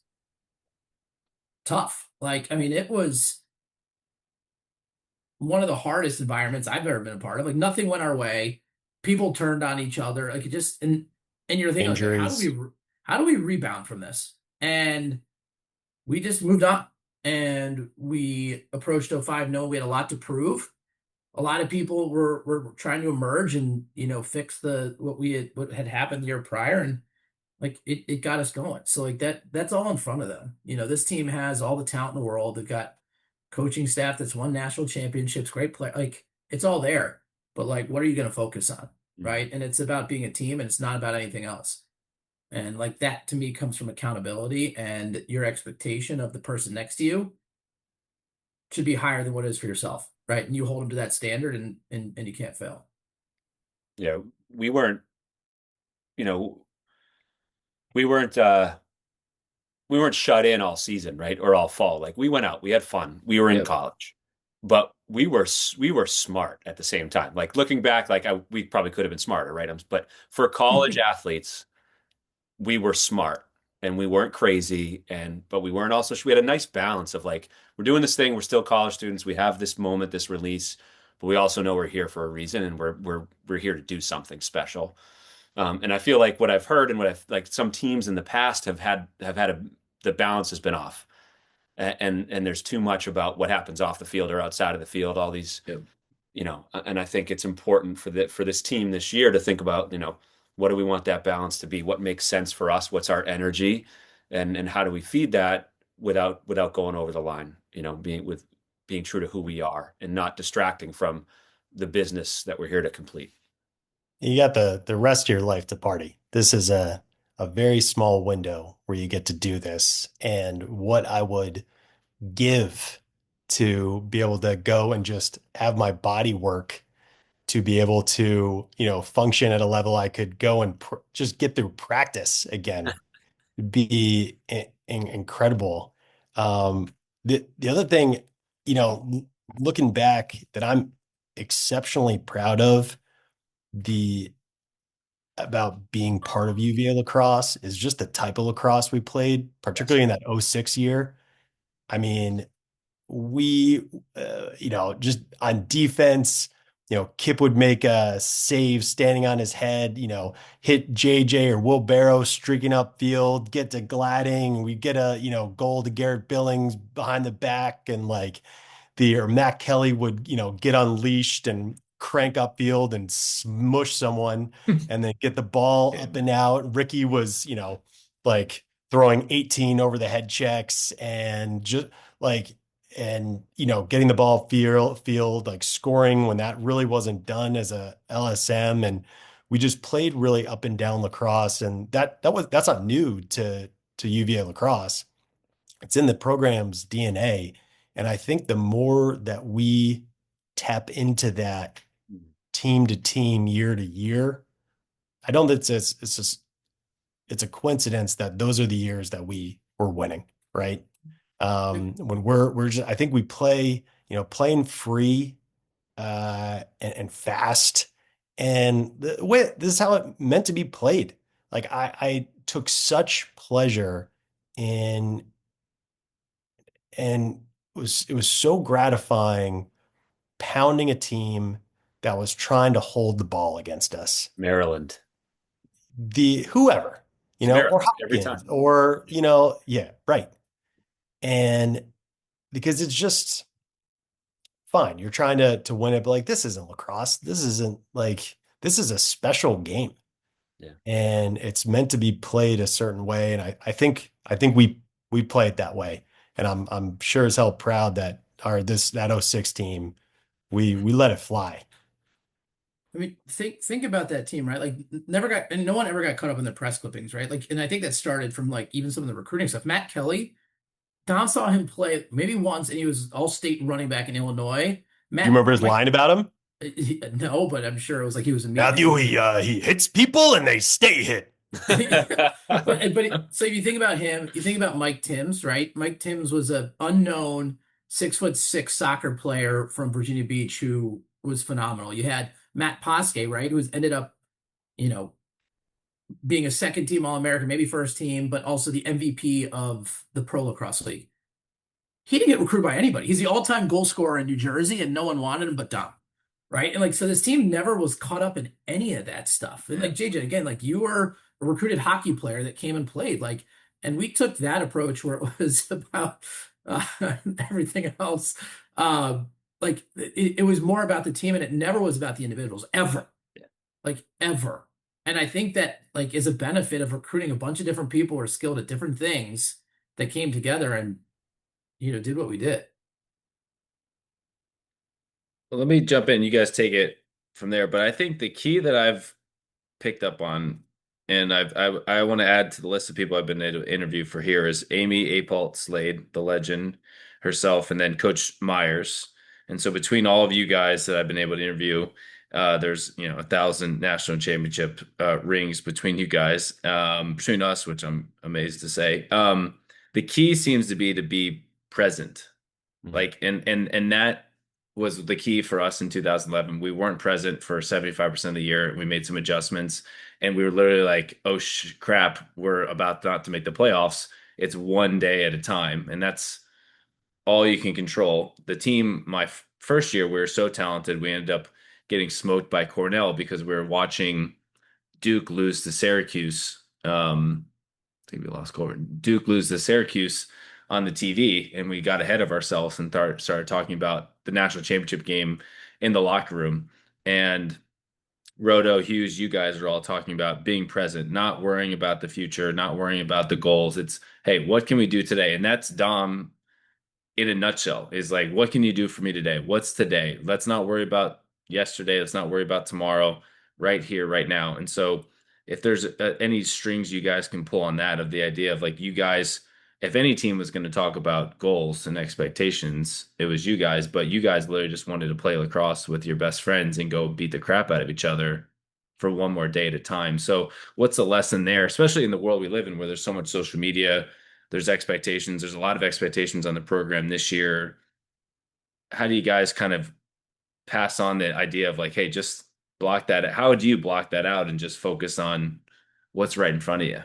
tough. Like, I mean, it was one of the hardest environments I've ever been a part of. Like nothing went our way. People turned on each other. Like it just, and you're thinking, like, Injuries. how do we rebound from this? And we just moved on, and we approached '05 knowing we had a lot to prove. A lot of people were trying to emerge and, fix what had happened the year prior, and like it got us going. So like that's all in front of them. This team has all the talent in the world. They've got coaching staff that's won national championships, great play. Like it's all there. But like, what are you going to focus on? Right. And it's about being a team, and it's not about anything else. And like that to me comes from accountability, and your expectation of the person next to you should be higher than what it is for yourself. Right. And you hold them to that standard, and you can't fail. Yeah, we weren't, you know, we weren't uh we weren't shut in all season, right? Or all fall. Like we went out, we had fun. We were in Yep. college. But we were smart at the same time. Like looking back, like we probably could have been smarter, right? But for college athletes, we were smart and we weren't crazy, but we weren't also, we had a nice balance of like we're doing this thing, we're still college students, we have this moment, this release, but we also know we're here for a reason, and we're here to do something special. And I feel like what I've heard and what I've like some teams in the past the balance has been off, and there's too much about what happens off the field or outside of the field, all these, Yep. And I think it's important for this team this year to think about, what do we want that balance to be? What makes sense for us? What's our energy? And how do we feed that without going over the line, being true to who we are and not distracting from the business that we're here to complete. You got the rest of your life to party. This is a very small window where you get to do this. And what I would give to be able to go and just have my body work, to be able to, function at a level I could go and just get through practice again, be incredible. The other thing, looking back, that I'm exceptionally proud of the about being part of UVA lacrosse is just the type of lacrosse we played, particularly in that '06 year. I mean, we, just on defense, Kip would make a save standing on his head, hit JJ or Will Barrow streaking up field, get to gliding. We get a, goal to Garrett Billings behind the back, and like or Matt Kelly would, get unleashed and crank upfield and smush someone and then get the ball up and out. Ricky was, like throwing 18 over the head checks and just like, and, getting the ball field, like scoring when that really wasn't done as a LSM. And we just played really up and down lacrosse. And that's not new to UVA lacrosse. It's in the program's DNA. And I think the more that we tap into that team to team, year to year, I don't think it's a coincidence that those are the years that we were winning, right? When we're just, I think we play, playing free, and fast, and the way this is how it meant to be played. Like I took such pleasure in, and it was so gratifying pounding a team that was trying to hold the ball against us. Maryland. Whoever, Maryland, or every Hopkins, time. or, yeah, right. And because it's just fine. You're trying to win it, but like, this isn't lacrosse. This is a special game. Yeah. And it's meant to be played a certain way. And I think we play it that way. And I'm sure as hell proud that that 06 team, we let it fly. I mean, think about that team, right? Like, no one ever got caught up in the press clippings, right? Like, and I think that started from like even some of the recruiting stuff. Matt Kelly, Don saw him play maybe once, and he was all-state running back in Illinois. Do you remember his line about him? No, but I'm sure it was like he was a Matthew. He hits people and they stay hit. but so if you think about him, you think about Mike Timms, right? Mike Timms was an unknown 6'6" soccer player from Virginia Beach who was phenomenal. You had Matt Poske, right, who's ended up, being a second team All-American, maybe first team, but also the MVP of the Pro Lacrosse League. He didn't get recruited by anybody. He's the all-time goal scorer in New Jersey, and no one wanted him but Dom, right? And like, so this team never was caught up in any of that stuff. And like JJ, again, like you were a recruited hockey player that came and played, like, and we took that approach where it was about everything else. Like it was more about the team, and it never was about the individuals ever, like ever. And I think that like is a benefit of recruiting a bunch of different people who are skilled at different things that came together and did what we did. Well, let me jump in. You guys take it from there. But I think the key that I've picked up on, and I want to add to the list of people I've been able to interview for here, is Amy Apalt Slade, the legend herself, and then Coach Myers. And so between all of you guys that I've been able to interview, there's 1,000 national championship rings between you guys, between us, which I'm amazed to say. The key seems to be present, like, and that was the key for us in 2011. We weren't present for 75% of the year. We made some adjustments, and we were literally like, oh crap, we're about not to make the playoffs. It's one day at a time, and that's all you can control. The team, my first year, we were so talented, we ended up getting smoked by Cornell because we were watching Duke lose to Syracuse. I think we lost Culver. Duke lose to Syracuse on the TV, and we got ahead of ourselves and started talking about the national championship game in the locker room. And Rodo, Hughes, you guys are all talking about being present, not worrying about the future, not worrying about the goals. It's, hey, what can we do today? And that's Dom in a nutshell, is like, what can you do for me today? What's today? Let's not worry about yesterday. Let's not worry about tomorrow, right here, right now. And so if there's any strings you guys can pull on that, of the idea of like, you guys, if any team was going to talk about goals and expectations, it was you guys, but you guys literally just wanted to play lacrosse with your best friends and go beat the crap out of each other for one more day at a time. So what's the lesson there, especially in the world we live in where there's so much social media, there's expectations, there's a lot of expectations on the program this year. How do you guys kind of pass on the idea of like, hey, just block that? How would you block that out and just focus on what's right in front of you?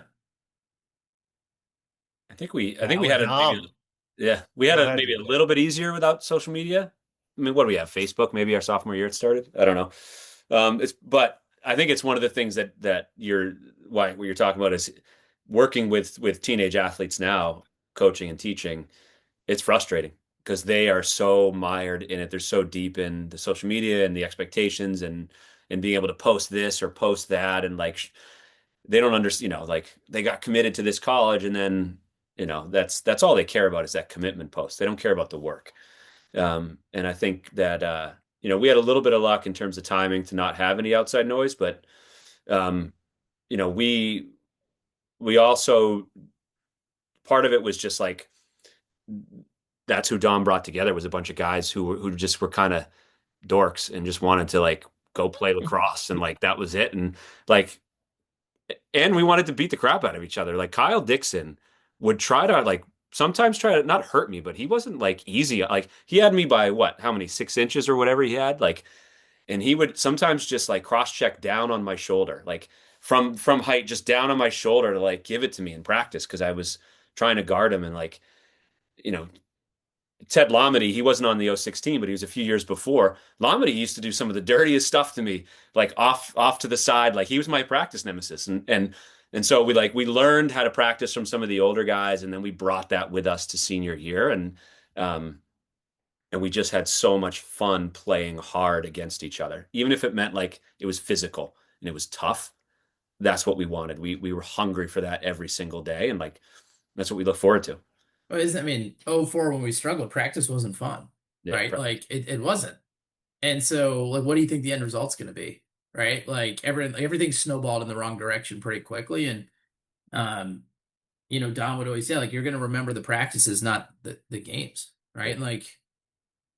I think we had it. We had it maybe a little bit easier without social media. I mean, what do we have? Facebook, maybe our sophomore year it started. I don't know. But I think it's one of the things that what you're talking about is working with teenage athletes now, coaching and teaching. It's frustrating because they are so mired in it. They're so deep in the social media and the expectations and being able to post this or post that. And like, they don't understand, like they got committed to this college and then, that's all they care about is that commitment post. They don't care about the work. And I think that, we had a little bit of luck in terms of timing to not have any outside noise, but, um, we also, part of it was just like, that's who Don brought together, was a bunch of guys who just were kind of dorks and just wanted to like go play lacrosse. And like, that was it. And like, and we wanted to beat the crap out of each other. Like Kyle Dixon would try to like sometimes try to not hurt me, but he wasn't like easy. Like he had me by how many 6 inches or whatever he had. Like, and he would sometimes just like cross check down on my shoulder, like from height, just down on my shoulder to like give it to me in practice. Cause I was trying to guard him. And like, you know, Ted Lomedy, he wasn't on the 016, but he was a few years before. Lomedy used to do some of the dirtiest stuff to me, like off to the side. Like he was my practice nemesis. And so we learned how to practice from some of the older guys, and then we brought that with us to senior year. And we just had so much fun playing hard against each other, even if it meant like it was physical and it was tough. That's what we wanted. We were hungry for that every single day. And like, that's what we look forward to. Well, I mean, 04 when we struggled, practice wasn't fun, Yeah, right? Like it wasn't. And so like, what do you think the end result's going to be? Right? Like everything snowballed in the wrong direction pretty quickly. And, Don would always say like, you're going to remember the practices, not the games. Right. And like,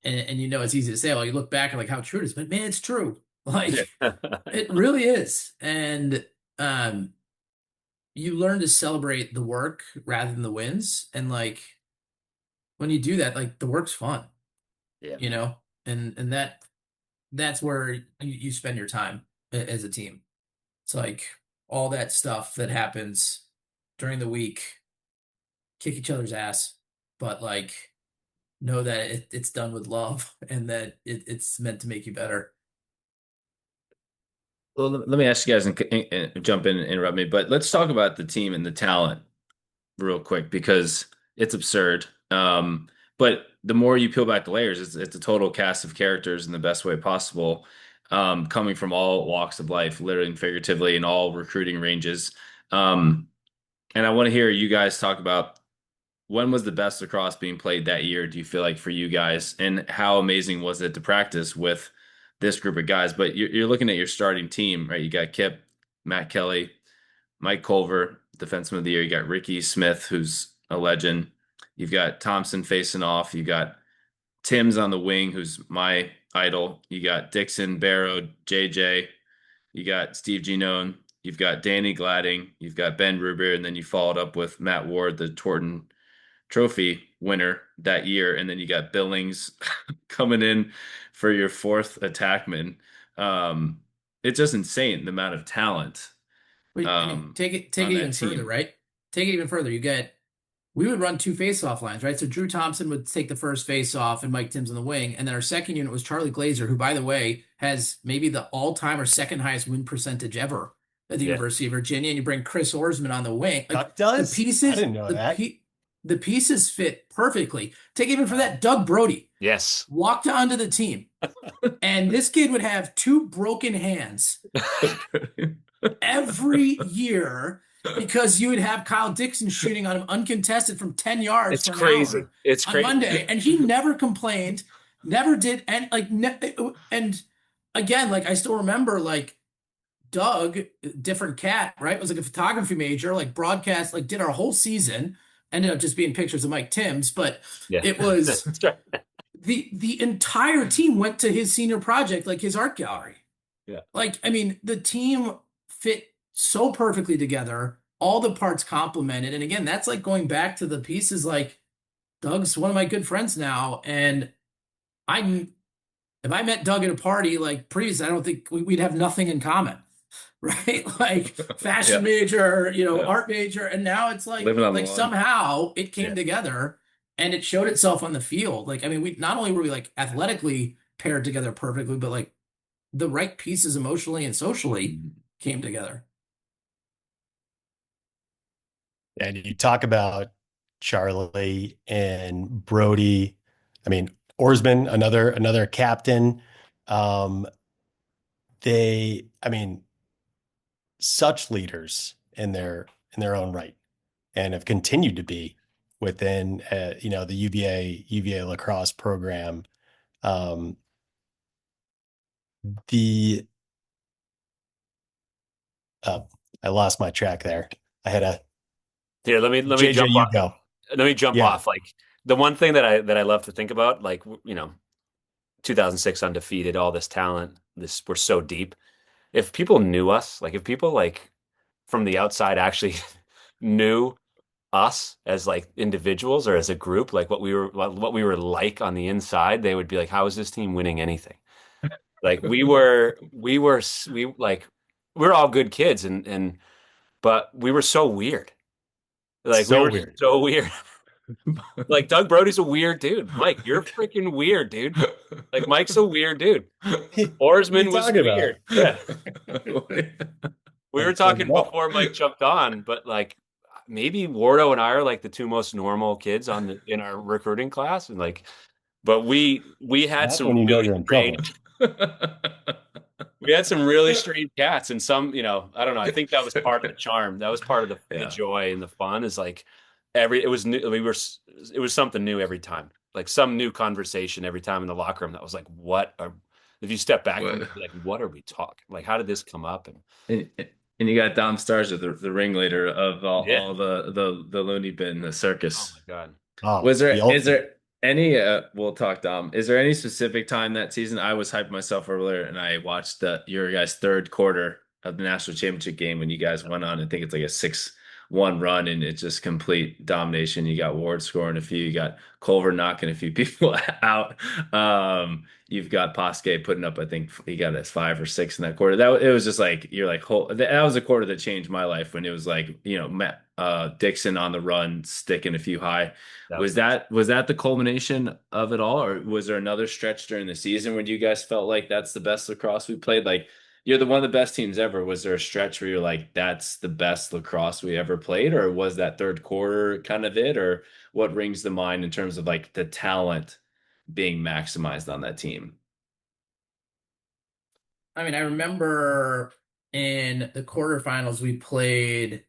and it's easy to say, well, you look back and like how true it is, but man, it's true. Like it really is. And, you learn to celebrate the work rather than the wins. And like, when you do that, like the work's fun, Yeah. and that's where you spend your time as a team. It's like all that stuff that happens during the week, kick each other's ass, but like know that it's done with love and that it's meant to make you better. Well, let me ask you guys and jump in and interrupt me, but let's talk about the team and the talent real quick because it's absurd. But the more you peel back the layers, it's a total cast of characters in the best way possible, coming from all walks of life, literally and figuratively, in all recruiting ranges. Um, and I want to hear you guys talk about when was the best lacrosse being played that year, do you feel like for you guys, and how amazing was it to practice with this group of guys? But you're looking at your starting team, right? You got Kip, Matt Kelly, Mike Culver, defenseman of the year. You got Ricky Smith, who's a legend. You've got Thompson facing off. You got Tim's on the wing, who's my idol. You got Dixon, Barrow, JJ. You got Steve Genone. You've got Danny Gladding. You've got Ben Ruber, and then you followed up with Matt Ward, the Torton Trophy winner that year. And then you got Billings coming in for your fourth attackman. It's just insane the amount of talent. Wait, I mean, take it even further, right? Take it even further. We would run two face-off lines, right? So Drew Thompson would take the first face-off and Mike Timms on the wing. And then our second unit was Charlie Glazer, who, by the way, has maybe the all-time or second highest win percentage ever at the University of Virginia. And you bring Chris Orsman on the wing. Like, does? The pieces, I didn't know that. The pieces fit perfectly. Take even for that, Doug Brody. Yes. Walked onto the team. And this kid would have two broken hands every year because you would have Kyle Dixon shooting on him uncontested from 10 yards. It's crazy. It's crazy. On Monday. And he never complained, never did. And and again, like I still remember like Doug, different cat, right? Was like a photography major, like broadcast, like did our whole season. Ended up just being pictures of Mike Timms, but it was the entire team went to his senior project, like his art gallery. Yeah. Like, I mean, the team fit so perfectly together, all the parts complemented. And again, that's like going back to the pieces, like Doug's one of my good friends now. And if I met Doug at a party, like previous, I don't think we'd have nothing in common, right? Like fashion major, art major. And now it's like somehow it came together and it showed itself on the field. Like, I mean, we not only were we like athletically paired together perfectly, but like the right pieces emotionally and socially came together. And you talk about Charlie and Brody, I mean, Oarsman, another captain. Um, I mean, such leaders in their own right, and have continued to be within, the UVA lacrosse program. Um, the I lost my track there. I had a Here, let me JJ. jump You off. go. Let me jump Yeah. off. Like the one thing that I love to think about, like 2006 undefeated, all this talent, we're so deep. If people knew us, like if people like from the outside actually knew us as like individuals or as a group, like what we were like on the inside, they would be like, "How is this team winning anything?" Like we're all good kids, and but we were so weird. Like we So were weird. so weird. Like Doug Brody's a weird dude. Mike, you're freaking weird, dude. Like Mike's a weird dude. What are you Oarsman was talking about? weird. Yeah. We were talking No. before Mike jumped on, but like maybe Wardo and I are like the two most normal kids in our recruiting class, and like, but we had That's some when you know really you're in trouble. we had some really strange cats, and some, I don't know. I think that was part of the charm. That was part of the Yeah. joy and the fun. Is like it was new. It was something new every time, like some new conversation every time in the locker room. That was like, if you step back from it, like, what are we talking? Like, how did this come up? And you got Dom Stars, the ringleader of Yeah. all the loony bin, the Oh circus. my God. Oh, Is the ultimate. there any we'll talk, Dom. Is there any specific time that season? I was hyping myself earlier and I watched your guys' third quarter of the national championship game when you guys went on. I think it's like a 6-1 run and it's just complete domination. You got Ward scoring a few, you got Culver knocking a few people out. You've got Posque putting up, I think he got us 5 or 6 in that quarter. It was just like you're like that was a quarter that changed my life when it was like, Matt Dixon on the run, sticking a few high. Was that the culmination of it all, or was there another stretch during the season when you guys felt like that's the best lacrosse we played? Like you're one of the best teams ever. Was there a stretch where you're like, that's the best lacrosse we ever played, or was that third quarter kind of it, or what rings to mind in terms of like the talent being maximized on that team? I mean, I remember in the quarterfinals we played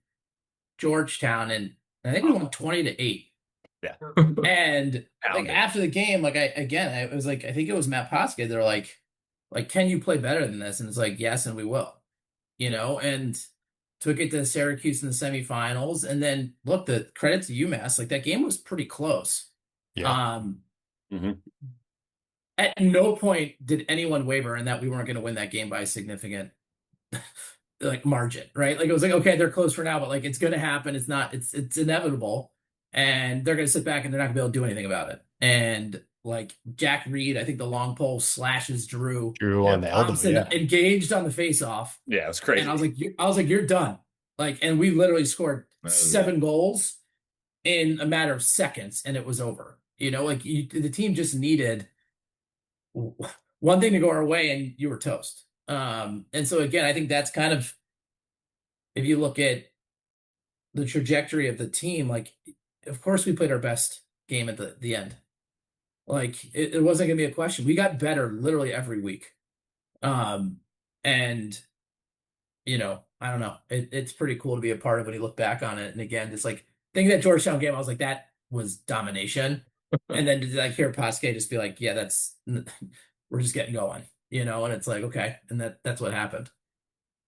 Georgetown, and I think we won 20-8. Yeah. And like after the game, like it was like I think it was Matt Posca. They're like, can you play better than this? And it's like, yes, and we will. And took it to Syracuse in the semifinals, and then look, the credit to UMass, like that game was pretty close. Yeah. At no point did anyone waver in that we weren't going to win that game by a significant like margin, right? Like it was like, okay, they're close for now, but like it's going to happen. It's inevitable, and they're going to sit back and they're not going to be able to do anything about it. And like Jack Reed, I think the long pole slashes Drew on the elbow, engaged on the face off. Yeah, it was crazy. And I was like, you're done. Like, and we literally scored 7 goals in a matter of seconds, and it was over. Like the team just needed one thing to go our way, and you were toast. And so again, I think that's kind of, if you look at the trajectory of the team, like, of course we played our best game at the end. Like it wasn't gonna be a question. We got better literally every week. And I don't know. It's pretty cool to be a part of when you look back on it. And again, just like thinking that Georgetown game, I was like, that was domination. And then to like hear Pasquet just be like, yeah, we're just getting going, and it's like, okay. And that's what happened.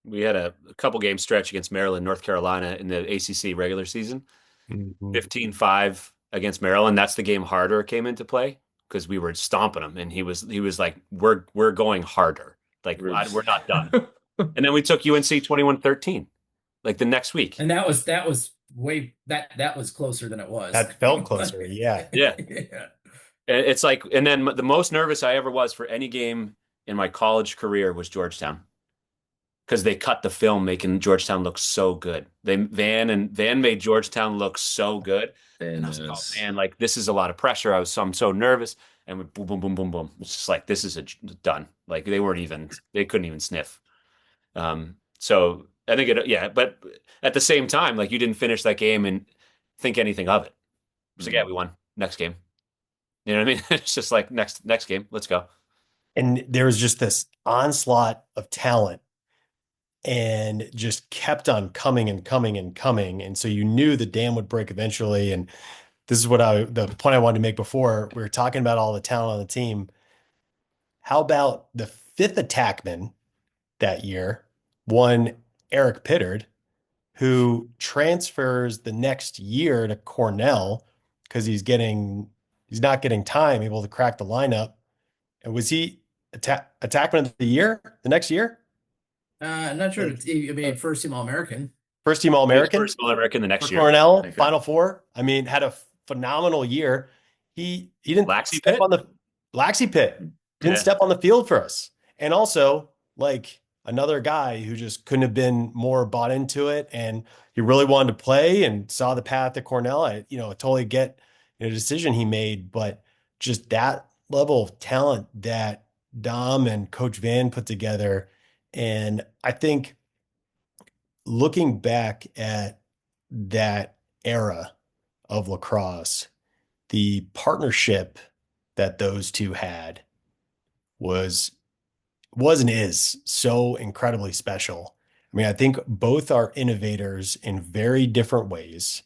We had a couple game stretch against Maryland, North Carolina in the ACC regular season, 15-5 against Maryland. That's the game harder came into play because we were stomping them, and he was like, we're going harder. Like we're not done. And then we took UNC 21-13, like the next week. And that was way that was closer than it was. That felt closer. Yeah. Yeah. It's like, and then the most nervous I ever was for any game in my college career was Georgetown, because they cut the film making Georgetown look so good. Van made Georgetown look so good. And I was like, oh man, like this is a lot of pressure. I'm so nervous. And we boom, boom, boom, boom, boom. It's just like, this is done. Like they couldn't even sniff. So I think but at the same time, like you didn't finish that game and think anything of it. It's like, yeah, we won. Next game. You know what I mean? It's just like next game, let's go. And there was just this onslaught of talent and just kept on coming and coming and coming. And so you knew the dam would break eventually. And this is the point I wanted to make before. We were talking about all the talent on the team. How about the fifth attackman that year, one Eric Pittard, who transfers the next year to Cornell because he's not getting time, able to crack the lineup. And was he attackman of the year the next year? I'm not sure. I mean, first team All-American. First team All-American? First All-American the next year. Cornell, Okay. Final Four. I mean, had a phenomenal year. He didn't Laxey Pitt? Laxey Pitt didn't step on the field for us. And also, like, another guy who just couldn't have been more bought into it, and he really wanted to play and saw the path at Cornell. I totally get the decision he made, but just that level of talent that Dom and Coach Van put together. And I think looking back at that era of lacrosse, the partnership that those two had was and is so incredibly special. I mean, I think both are innovators in very different ways.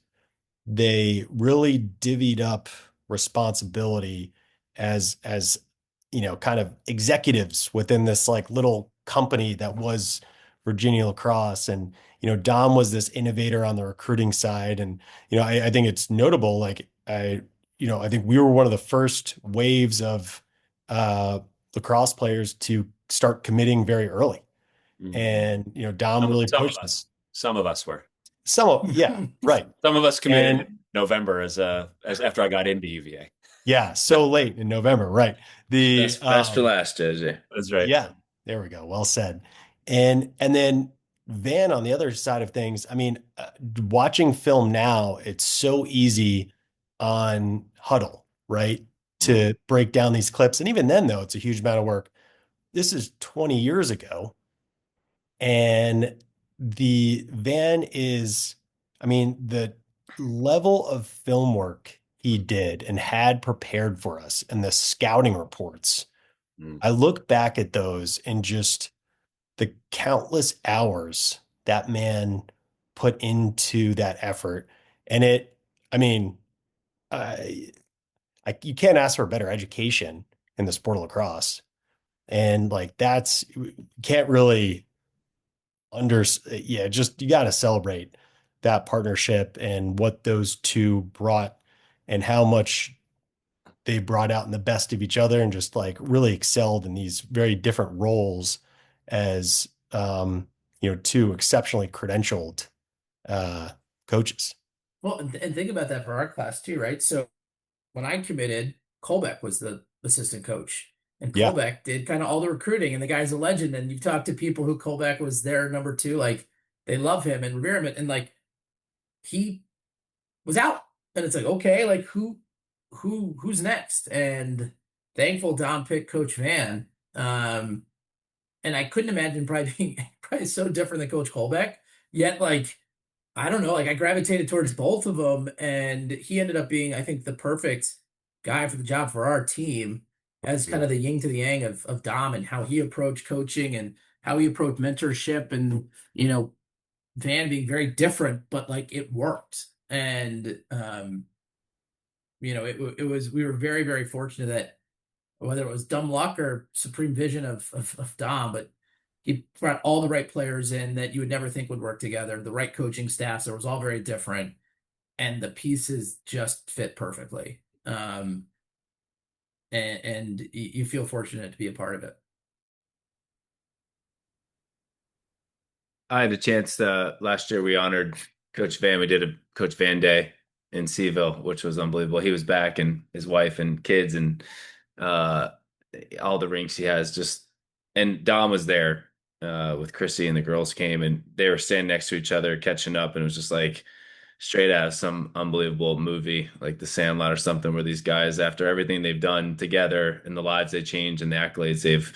They really divvied up responsibility as kind of executives within this like little company that was Virginia Lacrosse. And Dom was this innovator on the recruiting side. And I think it's notable, like I think we were one of the first waves of lacrosse players to start committing very early. And Dom really pushed us. Some of us were. Yeah, right. Some of us committed in November as after I got into UVA. Yeah, so late in November, right? Best for last, JJ. That's right. Yeah, there we go. Well said. And then Van on the other side of things. I mean, watching film now, it's so easy on Huddle, right, to break down these clips. And even then, though, it's a huge amount of work. This is 20 years ago, and the Van is, I mean, the level of film work he did and had prepared for us and the scouting reports. I look back at those and just the countless hours that man put into that effort. And you can't ask for a better education in the sport of lacrosse. And like, can't really you got to celebrate that partnership and what those two brought and how much they brought out in the best of each other and just like really excelled in these very different roles as, two exceptionally credentialed coaches. Well, and think about that for our class too, right? So when I committed, Colbeck was the assistant coach. And Colbeck did kind of all the recruiting, and the guy's a legend. And you've talked to people who Colbeck was their number two, like they love him and revere him. And like he was out, and it's like, okay, like who's next? And thankful Dom picked Coach Van. And I couldn't imagine probably being so different than Coach Colbeck. Yet, like, I don't know, like I gravitated towards both of them, and he ended up being, I think, the perfect guy for the job for our team. As kind of the yin to the yang of Dom and how he approached coaching and how he approached mentorship, and Van being very different, but like it worked. And it was, we were very, very fortunate that whether it was dumb luck or supreme vision of Dom, but he brought all the right players in that you would never think would work together, the right coaching staffs. It was all very different, and the pieces just fit perfectly. And you feel fortunate to be a part of it. I had a chance last year. We honored Coach Van. We did a Coach Van Day in Seaville, which was unbelievable. He was back, and his wife and kids and all the rinks he has. And Dom was there with Chrissy, and the girls came, and they were standing next to each other catching up, and it was just like straight out of some unbelievable movie like The Sandlot or something, where these guys, after everything they've done together and the lives they changed and the accolades they've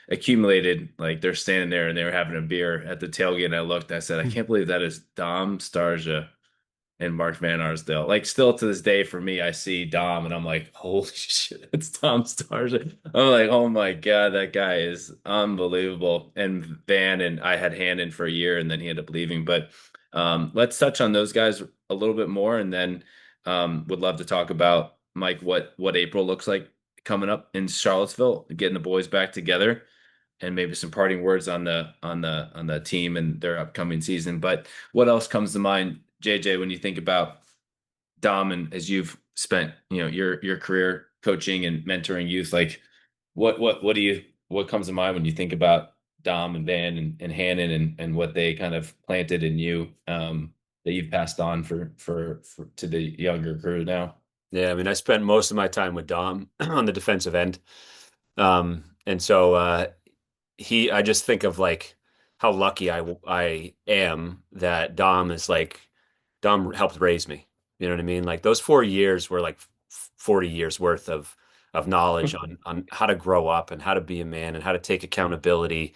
accumulated, like they're standing there and they were having a beer at the tailgate. And I looked, I said, I can't believe that is Dom Starja and Mark Van Arsdale. Like still to this day for me, I see Dom and I'm like, holy shit, it's Dom Stars. I'm like, oh my God, that guy is unbelievable. And Van and I had Hannon for a year and then he ended up leaving. But let's touch on those guys a little bit more and then would love to talk about Mike, what April looks like coming up in Charlottesville, getting the boys back together and maybe some parting words on the team and their upcoming season. But what else comes to mind, JJ, when you think about Dom and as you've spent, your career coaching and mentoring youth, like what comes to mind when you think about Dom and Van and Hannon and what they kind of planted in you that you've passed on for to the younger crew now? Yeah, I mean, I spent most of my time with Dom on the defensive end. And so I just think of like how lucky I am that Dom helped raise me. You know what I mean? Like those 4 years were like 40 years worth of knowledge on how to grow up and how to be a man and how to take accountability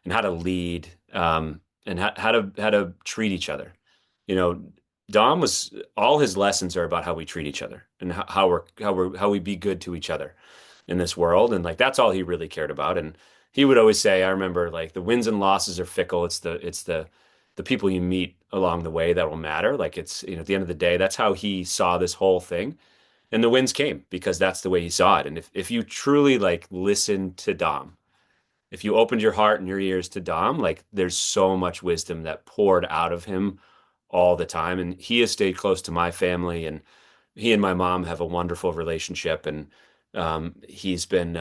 and how to lead, and how to treat each other. You know, Dom was all his lessons are about how we treat each other and how we be good to each other in this world. And like that's all he really cared about. And he would always say, I remember like the wins and losses are fickle. It's the people you meet along the way that will matter. Like it's, at the end of the day, that's how he saw this whole thing. And the wins came because that's the way he saw it. And if you truly like listened to Dom, if you opened your heart and your ears to Dom, like there's so much wisdom that poured out of him all the time. And he has stayed close to my family, and he and my mom have a wonderful relationship. And he's been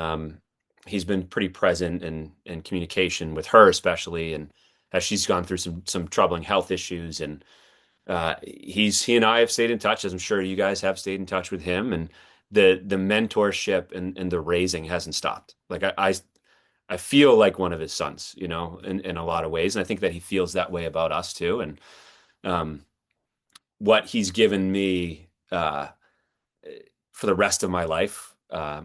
pretty present in communication with her, especially, and as she's gone through some troubling health issues. And he and I have stayed in touch, as I'm sure you guys have stayed in touch with him. And the mentorship and the raising hasn't stopped. Like I feel like one of his sons, in a lot of ways. And I think that he feels that way about us too. And what he's given me for the rest of my life,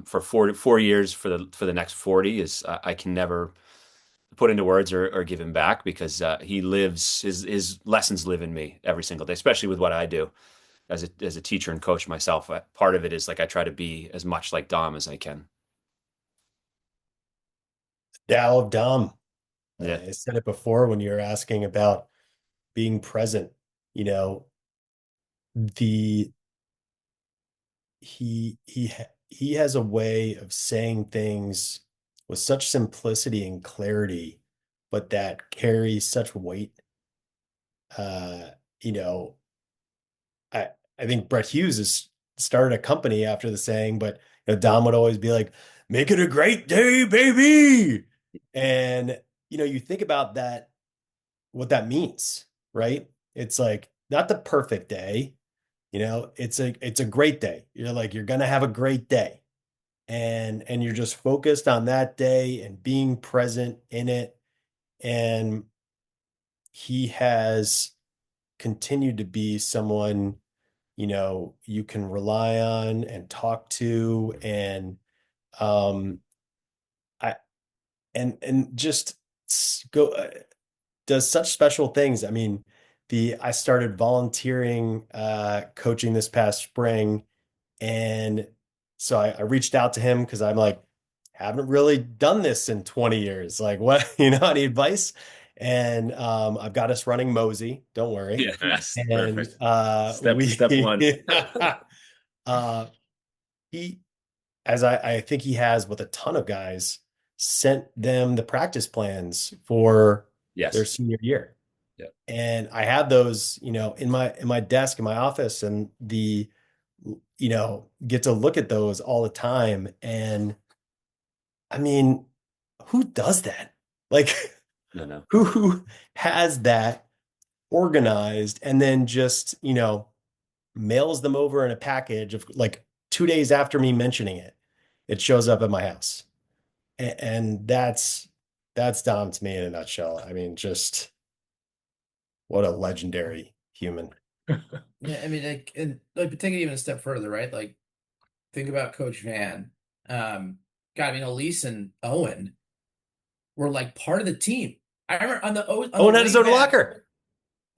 for 4 years, for the next 40 is I can never put into words or give him back, because he lives his lessons live in me every single day, especially with what I do as a teacher and coach myself. Part of it is like I try to be as much like Dom as I can. Tao of Dom. Yeah. I said it before when you were asking about being present. He has a way of saying things with such simplicity and clarity, but that carries such weight. I think Brett Hughes has started a company after the saying, but Dom would always be like, "Make it a great day, baby." And you think about that, what that means, right? It's like not the perfect day, it's a great day. You're gonna have a great day, and you're just focused on that day and being present in it. And he has continued to be someone you can rely on and talk to, and just go does such special things. I mean, I started volunteering coaching this past spring, and so I reached out to him because I'm like, haven't really done this in 20 years. Like, what, any advice? And I've got us running Mosey. Don't worry. Yeah, that's And perfect. Step one. He, as I think he has with a ton of guys, sent them the practice plans for their senior year. Yeah. And I have those, in my desk in my office, and get to look at those all the time. And I mean, who does that? Like, No. Who has that organized and then just, mails them over in a package of like 2 days after me mentioning it, it shows up at my house. And that's Dom to me in a nutshell. I mean, just what a legendary human. Yeah, I mean, like take it even a step further, right? Like, think about Coach Van. God, I mean, Elise and Owen were like part of the team. I remember on the Owen had his own locker.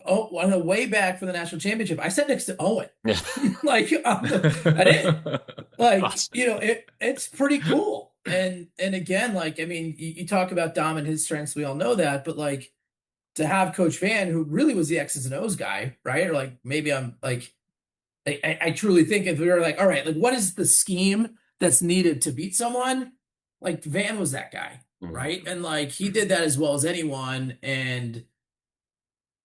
Oh, on the way back for the national championship, I sat next to Owen. Yeah. Like I did. Like, Awesome. it's pretty cool. And again, like, I mean, you talk about Dom and his strengths, we all know that, but like to have Coach Van, who really was the X's and O's guy, right? Or like maybe I'm like I truly think if we were like, all right, like what is the scheme that's needed to beat someone? Like Van was that guy, right? And like he did that as well as anyone and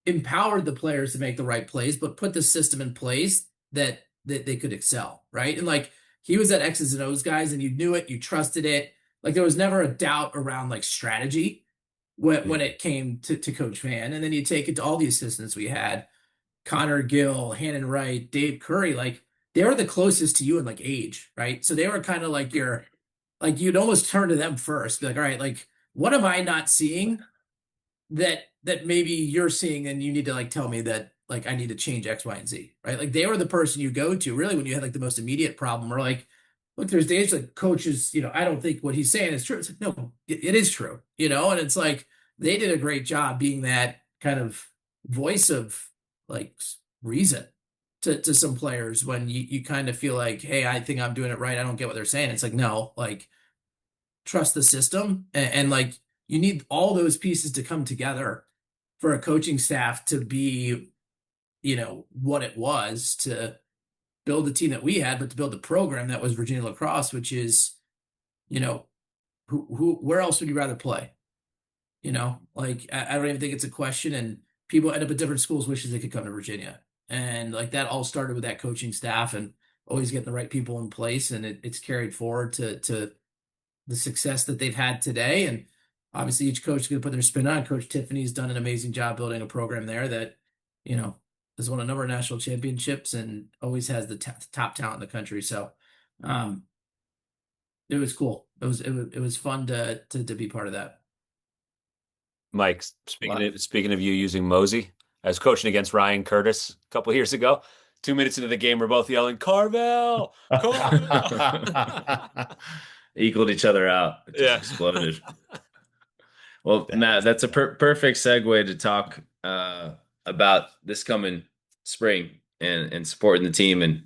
empowered the players to make the right plays, but put the system in place that they could excel, right? And like he was that X's and O's guys, and you knew it, you trusted it. Like there was never a doubt around like strategy when it came to Coach Van. And then you take it to all the assistants we had, Connor Gill, Hannon Wright, Dave Curry, like they were the closest to you in like age, right? So they were kind of like your like you'd almost turn to them first, be like, all right, like what am I not seeing that maybe you're seeing and you need to like tell me that like I need to change X, Y, and Z, right? Like they were the person you go to really when you had like the most immediate problem or like, look, there's days like coaches, I don't think what he's saying is true. It's like, no, it is true, and it's like they did a great job being that kind of voice of like reason to some players when you kind of feel like, hey, I think I'm doing it right. I don't get what they're saying. It's like, no, like trust the system and like you need all those pieces to come together for a coaching staff to be, what it was to build the team that we had, but to build the program that was Virginia Lacrosse, which is, you know, where else would you rather play? Like I don't even think it's a question. And people end up at different schools wishes they could come to Virginia. And like that all started with that coaching staff and always getting the right people in place. And it's carried forward to the success that they've had today. And obviously each coach is going to put their spin on. Coach Tiffany's done an amazing job building a program there that, has won a number of national championships and always has the top talent in the country. So um, it was cool. It was fun to be part of that. Mike, speaking of you using Mosey, I was coaching against Ryan Curtis a couple years ago. 2 minutes into the game, we're both yelling, Carvel! Carvel! Equaled each other out. It just exploded. Well, Matt, that's a perfect segue to talk about this coming spring and supporting the team and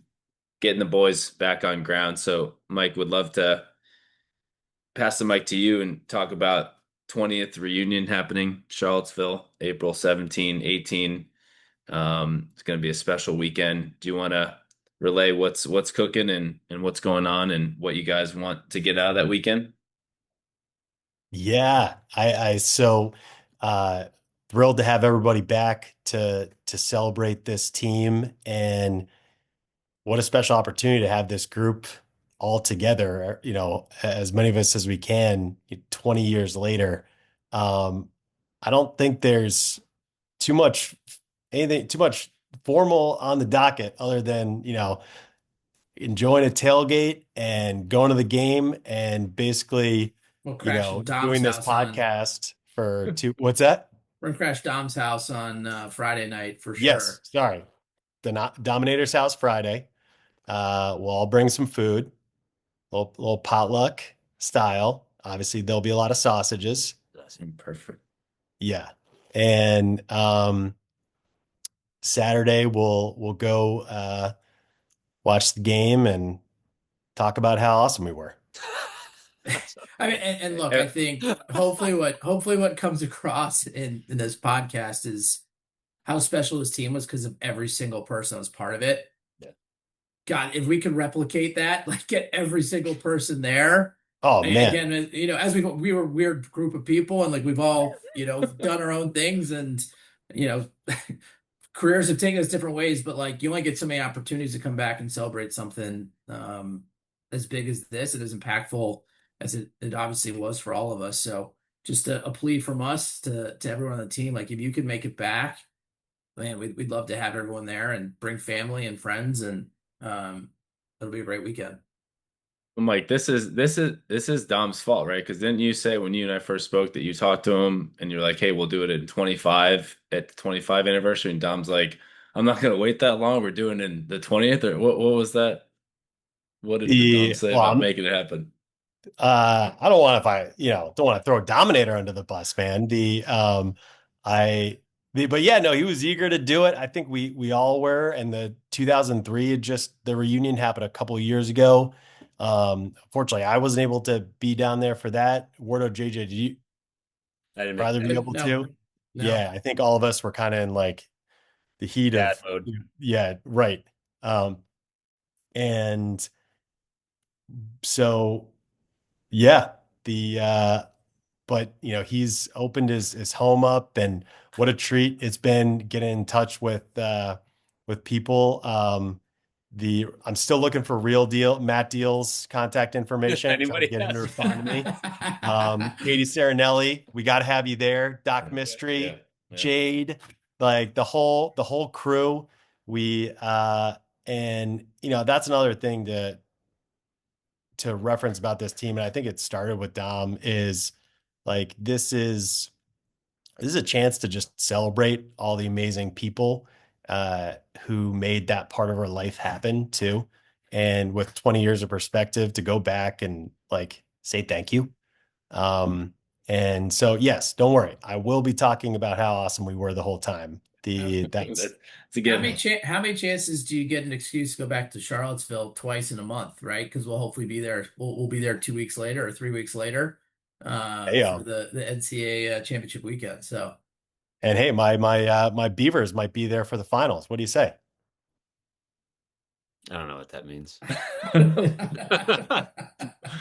getting the boys back on ground. So, Mike, would love to pass the mic to you and talk about 20th reunion happening, Charlottesville, April 17, 18. It's going to be a special weekend. Do you want to relay what's cooking and what's going on and what you guys want to get out of that weekend? Yeah, I so thrilled to have everybody back to celebrate this team, and what a special opportunity to have this group all together, as many of us as we can 20 years later. I don't think there's too much formal on the docket other than, enjoying a tailgate and going to the game and basically, doing this podcast for two. What's that? We're gonna crash Dom's house on Friday night for sure. Yes, sorry. The Dominator's house Friday. We'll all bring some food, little potluck style. Obviously, there'll be a lot of sausages. That's perfect. Yeah, and Saturday we'll go watch the game and talk about how awesome we were. I mean, and look, I think hopefully what comes across in this podcast is how special this team was because of every single person that was part of it. Yeah. God, if we could replicate that, like get every single person there. Oh man! Again, as we were a weird group of people, and like we've all done our own things, and careers have taken us different ways. But like you only get so many opportunities to come back and celebrate something as big as this and as impactful as it obviously was for all of us. So just a plea from us to everyone on the team, like if you could make it back, man, we'd love to have everyone there and bring family and friends, and it'll be a great weekend. Mike, this is Dom's fault, right? Because didn't you say when you and I first spoke that you talked to him and you're like, hey, we'll do it in 25 at the 25 anniversary, and Dom's like, I'm not gonna wait that long. We're doing it in the 20th, or what was that? What did Dom say about making it happen? I don't want to throw Dominator under the bus, man. But yeah, no, he was eager to do it. I think we all were. And the 2003, the reunion happened a couple of years ago. Fortunately, I wasn't able to be down there for that. Wardo, JJ, did you I didn't make rather be able No, to? no. Yeah, I think all of us were kind of in like the heat dad of, mode. yeah, right. And so, yeah, but he's opened his home up, and what a treat it's been getting in touch with people. I'm still looking for Matt Deal's contact information. Trying to Anybody get him to else? respond to me. Katie Serenelli, we got to have you there. Doc Mystery, Yeah. Jade, like the whole crew. And that's another thing to reference about this team, and I think it started with Dom, is like this is a chance to just celebrate all the amazing people who made that part of our life happen too. And with 20 years of perspective, to go back and like say thank you. And so, yes, don't worry. I will be talking about how awesome we were the whole time. That's How many chances do you get an excuse to go back to Charlottesville twice in a month, right? Because we'll hopefully be there. We'll be there 2 weeks later or 3 weeks later for the NCAA championship weekend. So, and hey, my Beavers might be there for the finals. What do you say? I don't know what that means.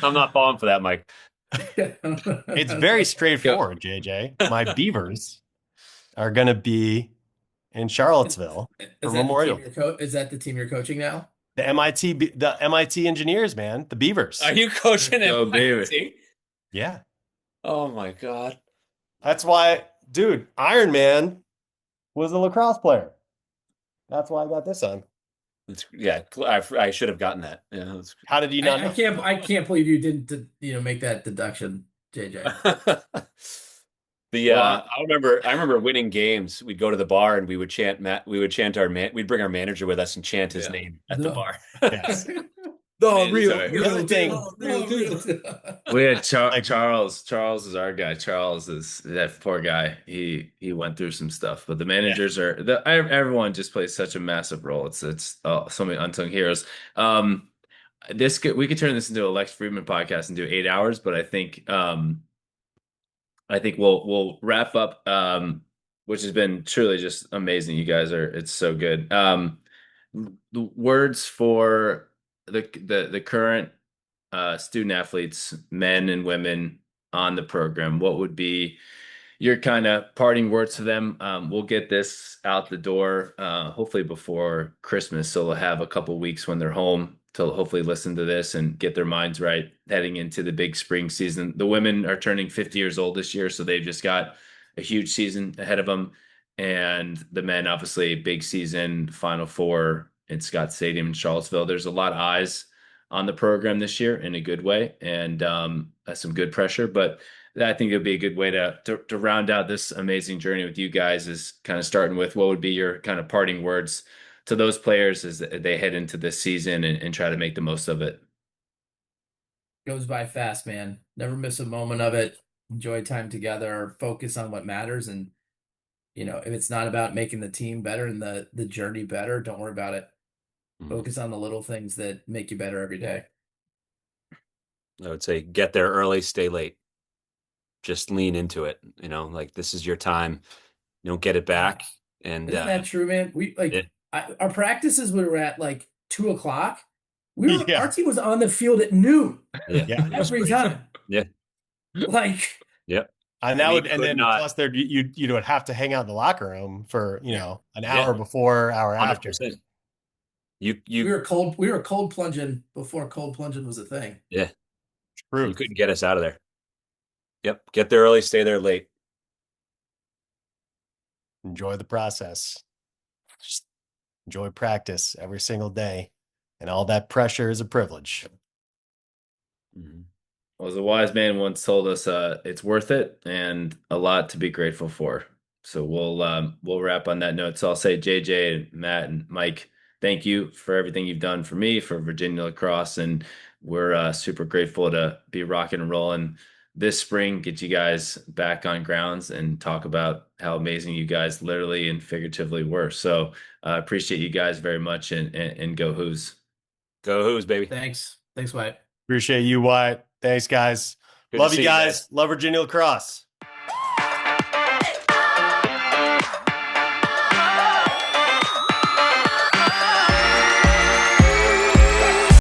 I'm not falling for that, Mike. It's very straightforward, JJ. My Beavers are going to be in Charlottesville for Memorial. Is that the team you're coaching now? The MIT engineers, man, the Beavers. Are you coaching MIT? Yeah. Oh my God. That's why, dude, Iron Man was a lacrosse player. That's why I got this on. Yeah, I should have gotten that. Yeah, how did you not know? I can't believe you didn't make that deduction, JJ. I remember winning games. We'd go to the bar and we would chant we'd bring our manager with us and chant his name at the bar. Yes. Real thing. We had Charles. Charles is our guy. Charles is that poor guy. He went through some stuff, but the managers everyone just plays such a massive role. It's so many unsung heroes. We could turn this into a Lex Friedman podcast and do 8 hours, but I think we'll wrap up, which has been truly just amazing. You guys it's so good. The words for the current student athletes, men and women on the program, what would be your kind of parting words to them? We'll get this out the door hopefully before Christmas, so they'll have a couple weeks when they're home to hopefully listen to this and get their minds right heading into the big spring season. The women are turning 50 years old this year, so they've just got a huge season ahead of them. And the men, obviously, big season, Final Four in Scott Stadium in Charlottesville. There's a lot of eyes on the program this year in a good way, and some good pressure. But I think it'd be a good way to round out this amazing journey with you guys, is kind of starting with what would be your kind of parting words to those players as they head into this season and try to make the most of it. Goes by fast, man. Never miss a moment of it. Enjoy time together. Focus on what matters. And, if it's not about making the team better and the journey better, don't worry about it. Focus on the little things that make you better every day. I would say get there early, stay late. Just lean into it. Like this is your time. You don't get it back. And isn't that true, man? Our practices we were at like 2:00. Our team was on the field at noon. Yeah. Every time. Yeah. Yeah. And that plus you would have to hang out in the locker room for an hour before, hour 100%. After. We were cold plunging before cold plunging was a thing. Yeah. True. You couldn't get us out of there. Yep. Get there early, stay there late. Enjoy the process. Just enjoy practice every single day. And all that pressure is a privilege. Mm-hmm. Well, as a wise man once told us, it's worth it and a lot to be grateful for. So we'll wrap on that note. So I'll say, JJ, and Matt, and Mike, thank you for everything you've done for me, for Virginia Lacrosse, and we're super grateful to be rocking and rolling this spring, get you guys back on grounds and talk about how amazing you guys literally and figuratively were. So I appreciate you guys very much, and go Hoos. Go Hoos, baby. Thanks, Wyatt. Appreciate you, Wyatt. Thanks, guys. Good Love to you see guys. Love Virginia Lacrosse.